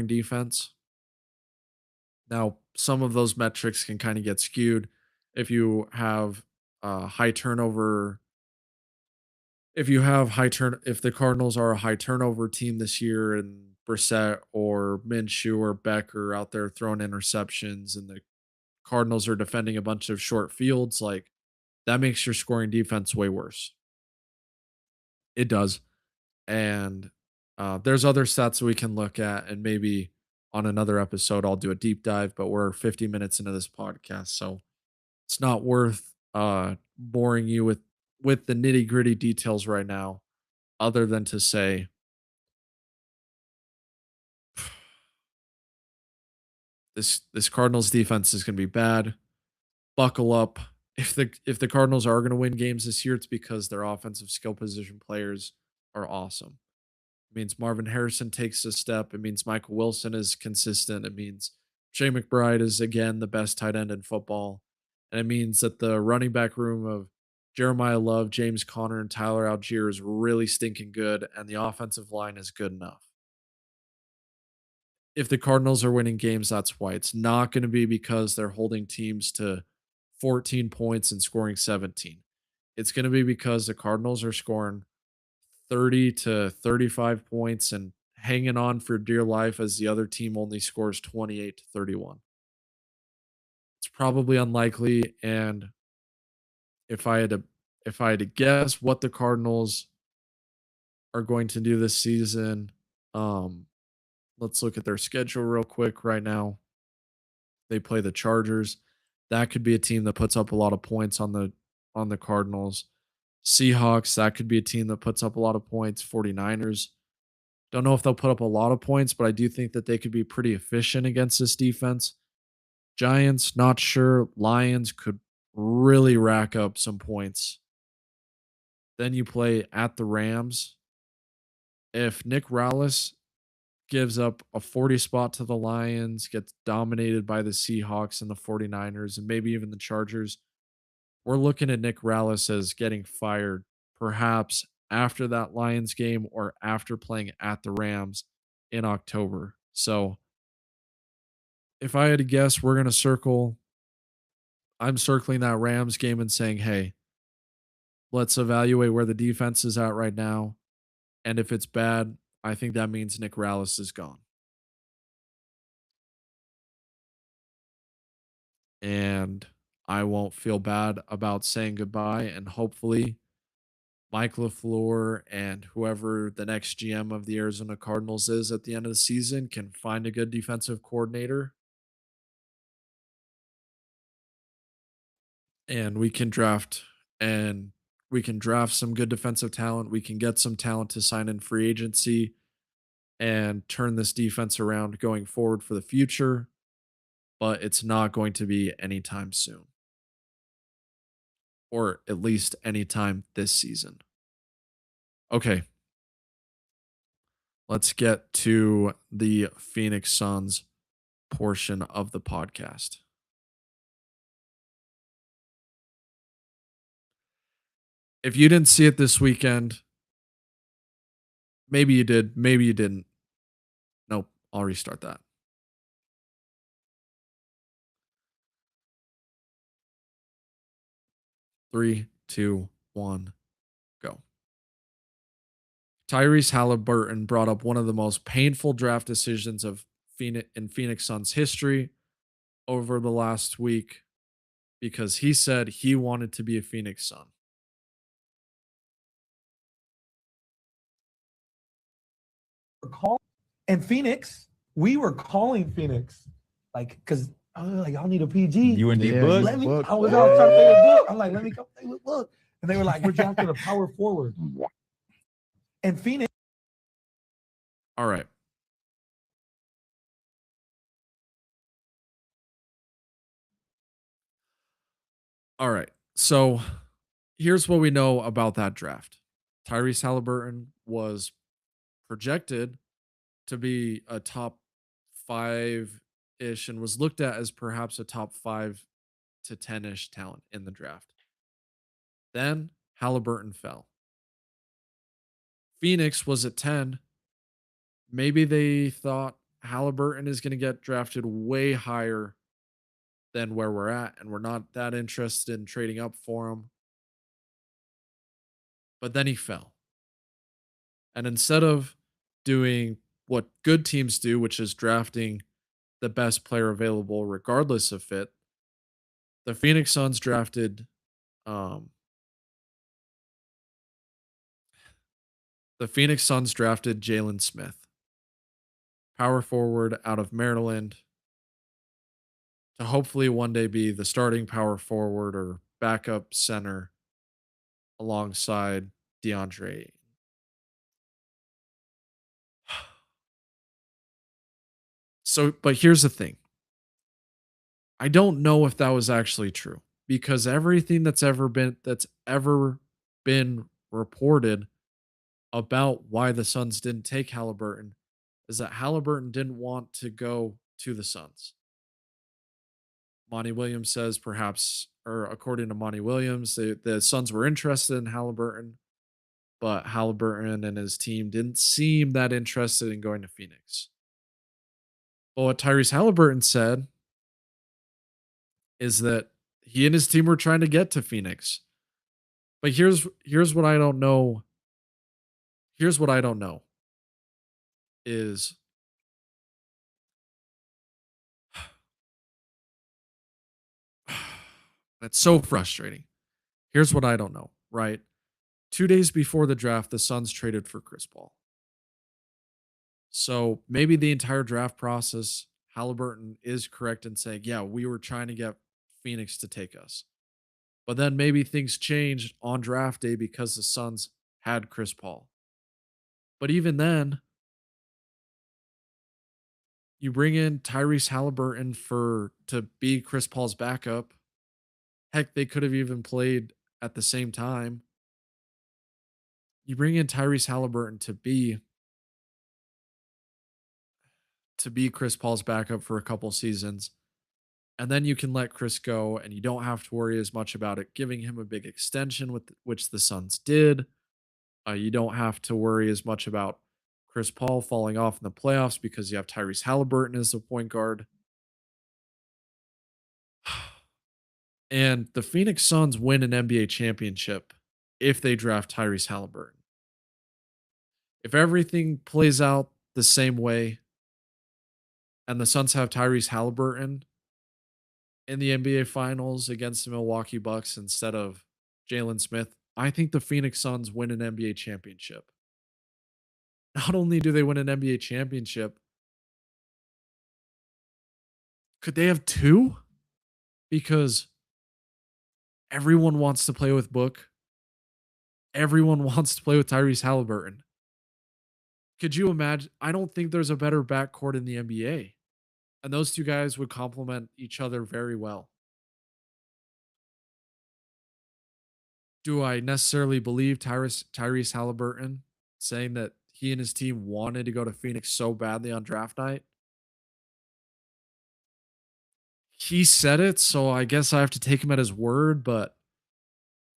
defense. Now, some of those metrics can kind of get skewed. If you have high turnover, if the Cardinals are a high turnover team this year and Brissett or Minshew or Becker out there throwing interceptions and the Cardinals are defending a bunch of short fields, like that makes your scoring defense way worse. It does. And there's other stats we can look at, and maybe on another episode I'll do a deep dive. But we're 50 minutes into this podcast, so it's not worth boring you with the nitty gritty details right now. Other than to say, this Cardinals defense is going to be bad. Buckle up. If the Cardinals are going to win games this year, it's because their offensive skill position players are awesome. It means Marvin Harrison takes a step. It means Michael Wilson is consistent. It means Jay McBride is again the best tight end in football. And it means that the running back room of Jeremiah Love, James Conner, and Tyler Algier is really stinking good, and the offensive line is good enough. If the Cardinals are winning games, that's why. It's not going to be because they're holding teams to 14 points and scoring 17. It's going to be because the Cardinals are scoring 30 to 35 points and hanging on for dear life as the other team only scores 28 to 31. It's probably unlikely. And if I had to if I had to guess what the Cardinals are going to do this season, um, let's look at their schedule real quick right now. They play the Chargers. That could be a team that puts up a lot of points on the Cardinals. Seahawks, that could be a team that puts up a lot of points. 49ers. Don't know if they'll put up a lot of points, but I do think that they could be pretty efficient against this defense. Giants, not sure. Lions could really rack up some points. Then you play at the Rams. If Nick Rallis gives up a 40 spot to the Lions, gets dominated by the Seahawks and the 49ers, and maybe even the Chargers, we're looking at Nick Rallis as getting fired perhaps after that Lions game or after playing at the Rams in October. So if I had to guess, I'm circling that Rams game and saying, hey, let's evaluate where the defense is at right now. And if it's bad, I think that means Nick Rallis is gone. And I won't feel bad about saying goodbye. And hopefully, Mike LaFleur and whoever the next GM of the Arizona Cardinals is at the end of the season can find a good defensive coordinator and and we can draft some good defensive talent. We can get some talent to sign in free agency and turn this defense around going forward for the future, but it's not going to be anytime soon, or at least anytime this season. Okay, let's get to the Phoenix Suns portion of the podcast. If you didn't see it this weekend, maybe you did, maybe you didn't. Nope, I'll restart that. 3, 2, 1, go. Tyrese Haliburton brought up one of the most painful draft decisions of Phoenix Suns history over the last week because he said he wanted to be a Phoenix Sun. And Phoenix, we were calling Phoenix, like, because I was like, y'all need a PG. You and D-Book? Let me. I was out trying to play with Book. I'm like, let me come play with Book. And they were like, we're drafting a power forward. And Phoenix. All right. All right. So here's what we know about that draft. Tyrese Haliburton was projected to be a top 5-ish and was looked at as perhaps a top 5 to 10-ish talent in the draft. Then Haliburton fell. Phoenix was at 10. Maybe they thought Haliburton is going to get drafted way higher than where we're at, and we're not that interested in trading up for him. But then he fell. And instead of doing what good teams do, which is drafting the best player available regardless of fit, the Phoenix Suns drafted um Jalen Smith, power forward out of Maryland, to hopefully one day be the starting power forward or backup center alongside DeAndre. So, but here's the thing. I don't know if that was actually true because everything that's ever been reported about why the Suns didn't take Halliburton is that Halliburton didn't want to go to the Suns. Monty Williams says perhaps, or according to Monty Williams, the Suns were interested in Halliburton, but Halliburton and his team didn't seem that interested in going to Phoenix. But what Tyrese Haliburton said is that he and his team were trying to get to Phoenix. But here's what I don't know. Here's what I don't know is that's so frustrating. Here's what I don't know, right? 2 days before the draft, the Suns traded for Chris Paul. So maybe the entire draft process, Halliburton is correct in saying, yeah, we were trying to get Phoenix to take us. But then maybe things changed on draft day because the Suns had Chris Paul. But even then, you bring in Tyrese Haliburton to be Chris Paul's backup. Heck, they could have even played at the same time. You bring in Tyrese Haliburton to be Chris Paul's backup for a couple seasons. And then you can let Chris go and you don't have to worry as much about it giving him a big extension, with which the Suns did. You don't have to worry as much about Chris Paul falling off in the playoffs because you have Tyrese Haliburton as the point guard. And the Phoenix Suns win an NBA championship if they draft Tyrese Haliburton. If everything plays out the same way and the Suns have Tyrese Haliburton in the NBA Finals against the Milwaukee Bucks instead of Jalen Smith, I think the Phoenix Suns win an NBA championship. Not only do they win an NBA championship, could they have two? Because everyone wants to play with Book. Everyone wants to play with Tyrese Haliburton. Could you imagine? I don't think there's a better backcourt in the NBA. And those two guys would complement each other very well. Do I necessarily believe Tyrese Haliburton saying that he and his team wanted to go to Phoenix so badly on draft night? He said it, so I guess I have to take him at his word, but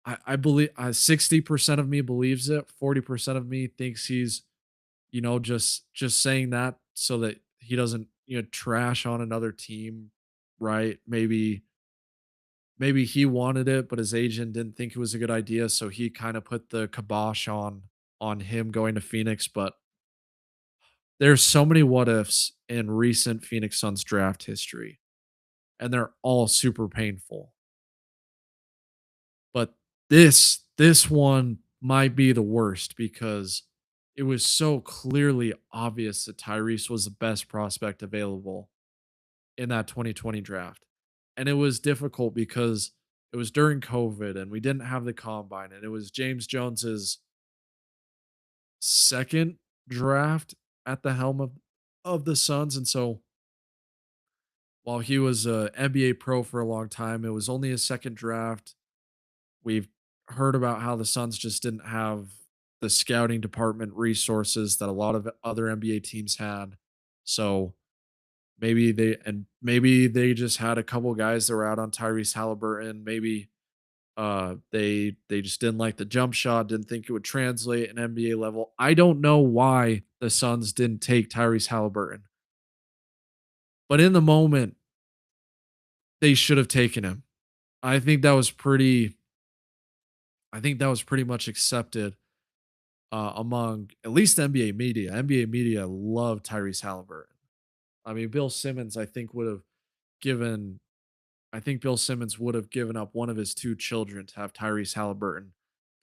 I believe 60% of me believes it. 40% of me thinks he's, just saying that so that he doesn't, trash on another team, right? Maybe he wanted it, but his agent didn't think it was a good idea, so he kind of put the kibosh on him going to Phoenix. But there's so many what ifs in recent Phoenix Suns draft history, and they're all super painful. But this one might be the worst because it was so clearly obvious that Tyrese was the best prospect available in that 2020 draft. And it was difficult because it was during COVID and we didn't have the combine, and it was James Jones's second draft at the helm of the Suns. And so while he was a NBA pro for a long time, it was only his second draft. We've heard about how the Suns just didn't have the scouting department resources that a lot of other NBA teams had. So maybe they just had a couple guys that were out on Tyrese Haliburton. Maybe they just didn't like the jump shot, didn't think it would translate an NBA level. I don't know why the Suns didn't take Tyrese Haliburton. But in the moment, they should have taken him. I think that was pretty I think that was pretty much accepted among at least NBA media. NBA media loved Tyrese Haliburton. I mean, Bill Simmons, given I think Bill Simmons would have given up one of his two children to have Tyrese Haliburton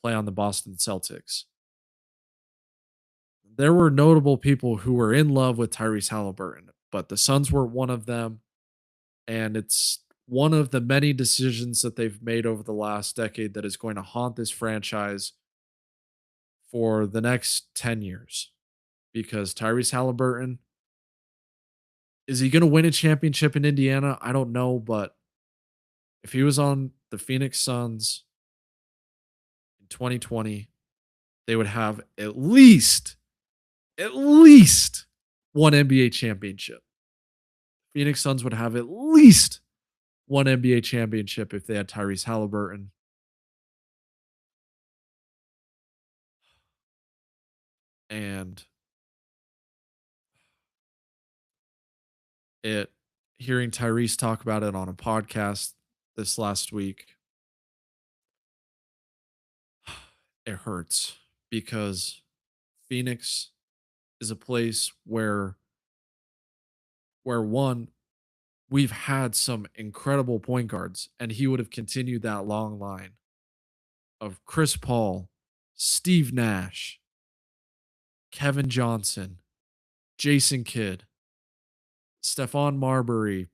play on the Boston Celtics. There were notable people who were in love with Tyrese Haliburton, but the Suns were one of them. And it's one of the many decisions that they've made over the last decade that is going to haunt this franchise for the next 10 years. Because Tyrese Haliburton, is he going to win a championship in Indiana? I don't know, but if he was on the Phoenix Suns in 2020, they would have at least one NBA championship. Phoenix Suns would have at least one NBA championship if they had Tyrese Haliburton. And it hearing Tyrese talk about it on a podcast this last week, it hurts because Phoenix is a place where one, we've had some incredible point guards, and he would have continued that long line of Chris Paul, Steve Nash, Kevin Johnson, Jason Kidd, Stephon Marbury,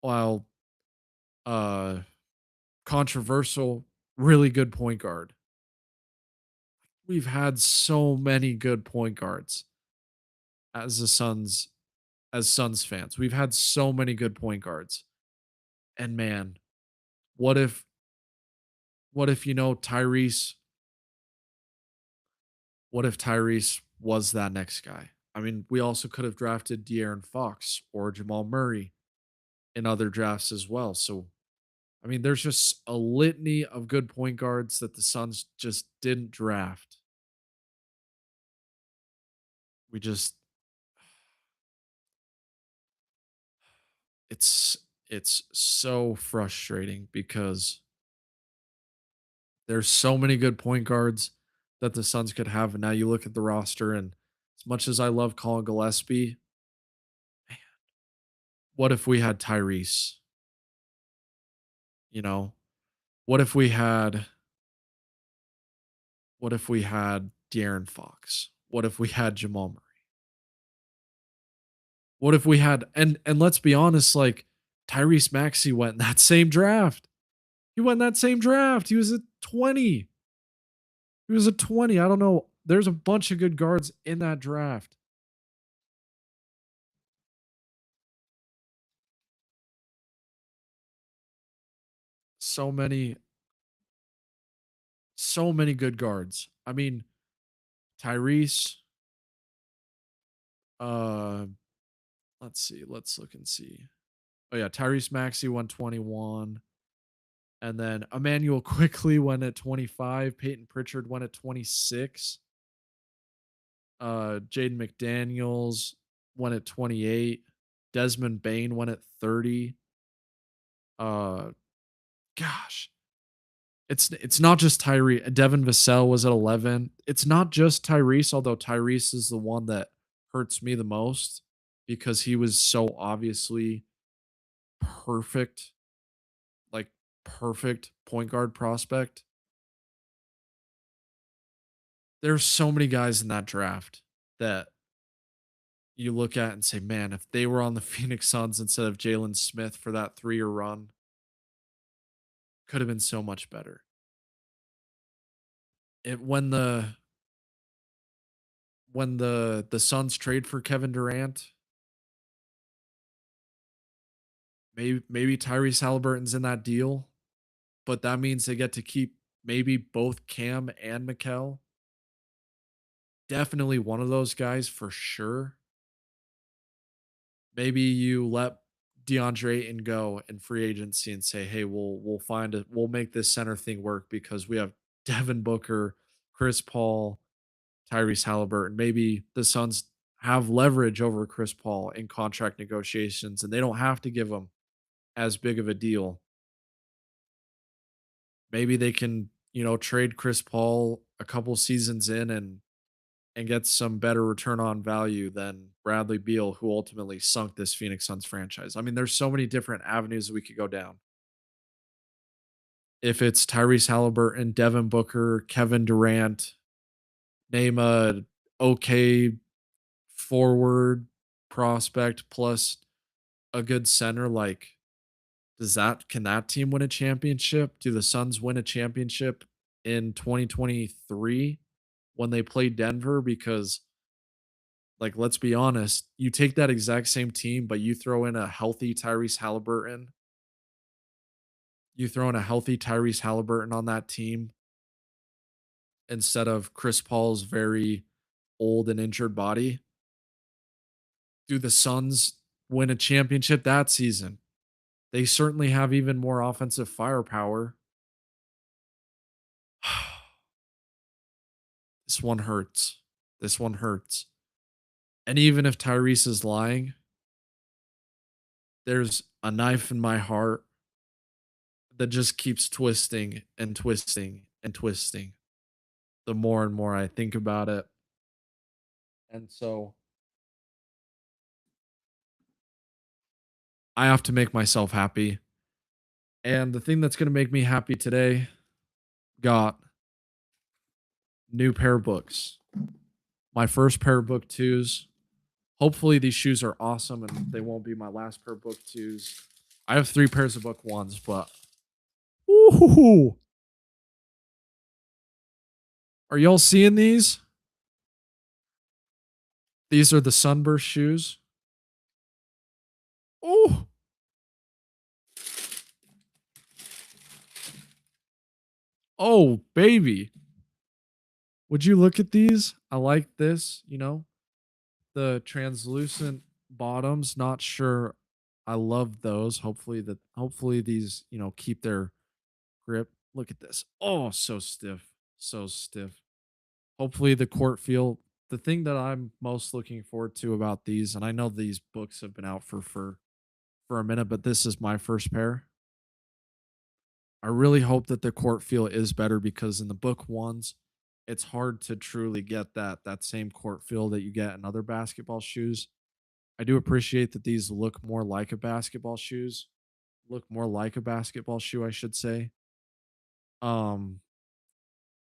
while uh controversial, really good point guard. We've had so many good point guards as the Suns as Suns fans. We've had so many good point guards. And man, what if Tyrese, what if Tyrese was that next guy? I mean, we also could have drafted De'Aaron Fox or Jamal Murray in other drafts as well. So, I mean, there's just a litany of good point guards that the Suns just didn't draft. We just it's it's so frustrating because there's so many good point guards that the Suns could have, and now you look at the roster, and as much as I love Colin Gillespie, what if we had Tyrese? You know, what if we had De'Aaron Fox? What if we had Jamal Murray? What if we had and let's be honest, like Tyrese Maxey went in that same draft. He went in that same draft. He was at 20. He was at 20. I don't know. There's a bunch of good guards in that draft. So many, so many good guards. I mean, Tyrese, uh, let's see. Let's look and see. Oh yeah, Tyrese Maxey went 21. And then Emmanuel quickly went at 25. Peyton Pritchard went at 26. Jaden McDaniels went at 28. Desmond Bain went at 30. Uh gosh. It's not just Tyrese. Devin Vassell was at 11. It's not just Tyrese, although Tyrese is the one that hurts me the most because he was so obviously perfect, like perfect point guard prospect. There's so many guys in that draft that you look at and say, man, if they were on the Phoenix Suns instead of Jalen Smith for that 3-year run, could have been so much better. It when the Suns trade for Kevin Durant, maybe Tyrese Halliburton's in that deal, but that means they get to keep maybe both Cam and Mikal. Definitely one of those guys for sure. Maybe you let DeAndre Ayton go in free agency and say, "Hey, we'll make this center thing work because we have Devin Booker, Chris Paul, Tyrese Halliburton." Maybe the Suns have leverage over Chris Paul in contract negotiations, and they don't have to give him as big of a deal. Maybe they can, trade Chris Paul a couple seasons in and get some better return on value than Bradley Beal, who ultimately sunk this Phoenix Suns franchise. I mean, there's so many different avenues that we could go down. If it's Tyrese Haliburton, Devin Booker, Kevin Durant, name a okay forward prospect plus a good center, like can that team win a championship? Do the Suns win a championship in 2023 when they play Denver? Because, like, let's be honest, you take that exact same team, but you throw in a healthy Tyrese Haliburton. You throw in a healthy Tyrese Haliburton on that team instead of Chris Paul's very old and injured body. Do the Suns win a championship that season? They certainly have even more offensive firepower. This one hurts. This one hurts. And even if Tyrese is lying, there's a knife in my heart that just keeps twisting and twisting and twisting the more and more I think about it. And so I have to make myself happy. And the thing that's going to make me happy today, got new pair of books. My first pair of book twos. Hopefully these shoes are awesome and they won't be my last pair of book twos. I have 3 pairs of book ones, but ooh, are y'all seeing these? These are the Sunburst shoes. Oh. Oh, baby. Would you look at these? I like this, the translucent bottoms. Not sure I love those. Hopefully these, keep their grip. Look at this. Oh, so stiff. So stiff. Hopefully the court feel. The thing that I'm most looking forward to about these, and I know these books have been out for a minute, but this is my first pair. I really hope that the court feel is better because in the book ones, it's hard to truly get that same court feel that you get in other basketball shoes. I do appreciate that these look more like a basketball shoes. Look more like a basketball shoe, I should say. Um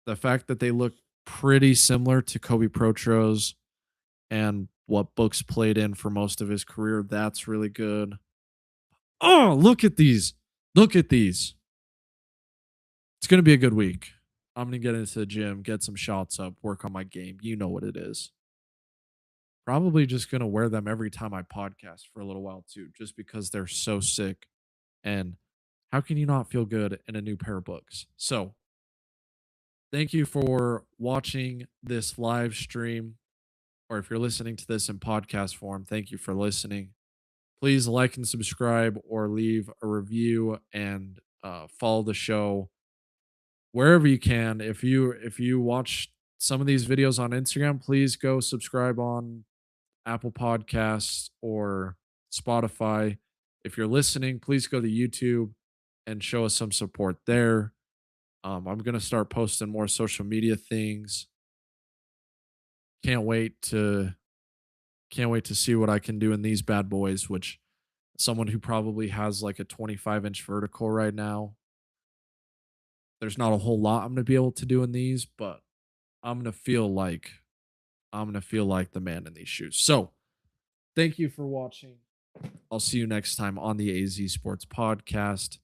the fact that they look pretty similar to Kobe Protro's and what Book's played in for most of his career, that's really good. Oh, look at these. Look at these. It's going to be a good week. I'm going to get into the gym, get some shots up, work on my game. You know what it is. Probably just going to wear them every time I podcast for a little while too, just because they're so sick. And how can you not feel good in a new pair of books? So, thank you for watching this live stream. Or if you're listening to this in podcast form, thank you for listening. Please like and subscribe or leave a review and follow the show wherever you can. If you watch some of these videos on Instagram, please go subscribe on Apple Podcasts or Spotify. If you're listening, please go to YouTube and show us some support there. I'm gonna start posting more social media things. Can't wait to see what I can do in these bad boys, which someone who probably has like a 25-inch vertical right now. There's not a whole lot I'm going to be able to do in these, but I'm going to feel like the man in these shoes. So, thank you for watching. I'll see you next time on the AZ Sports Podcast.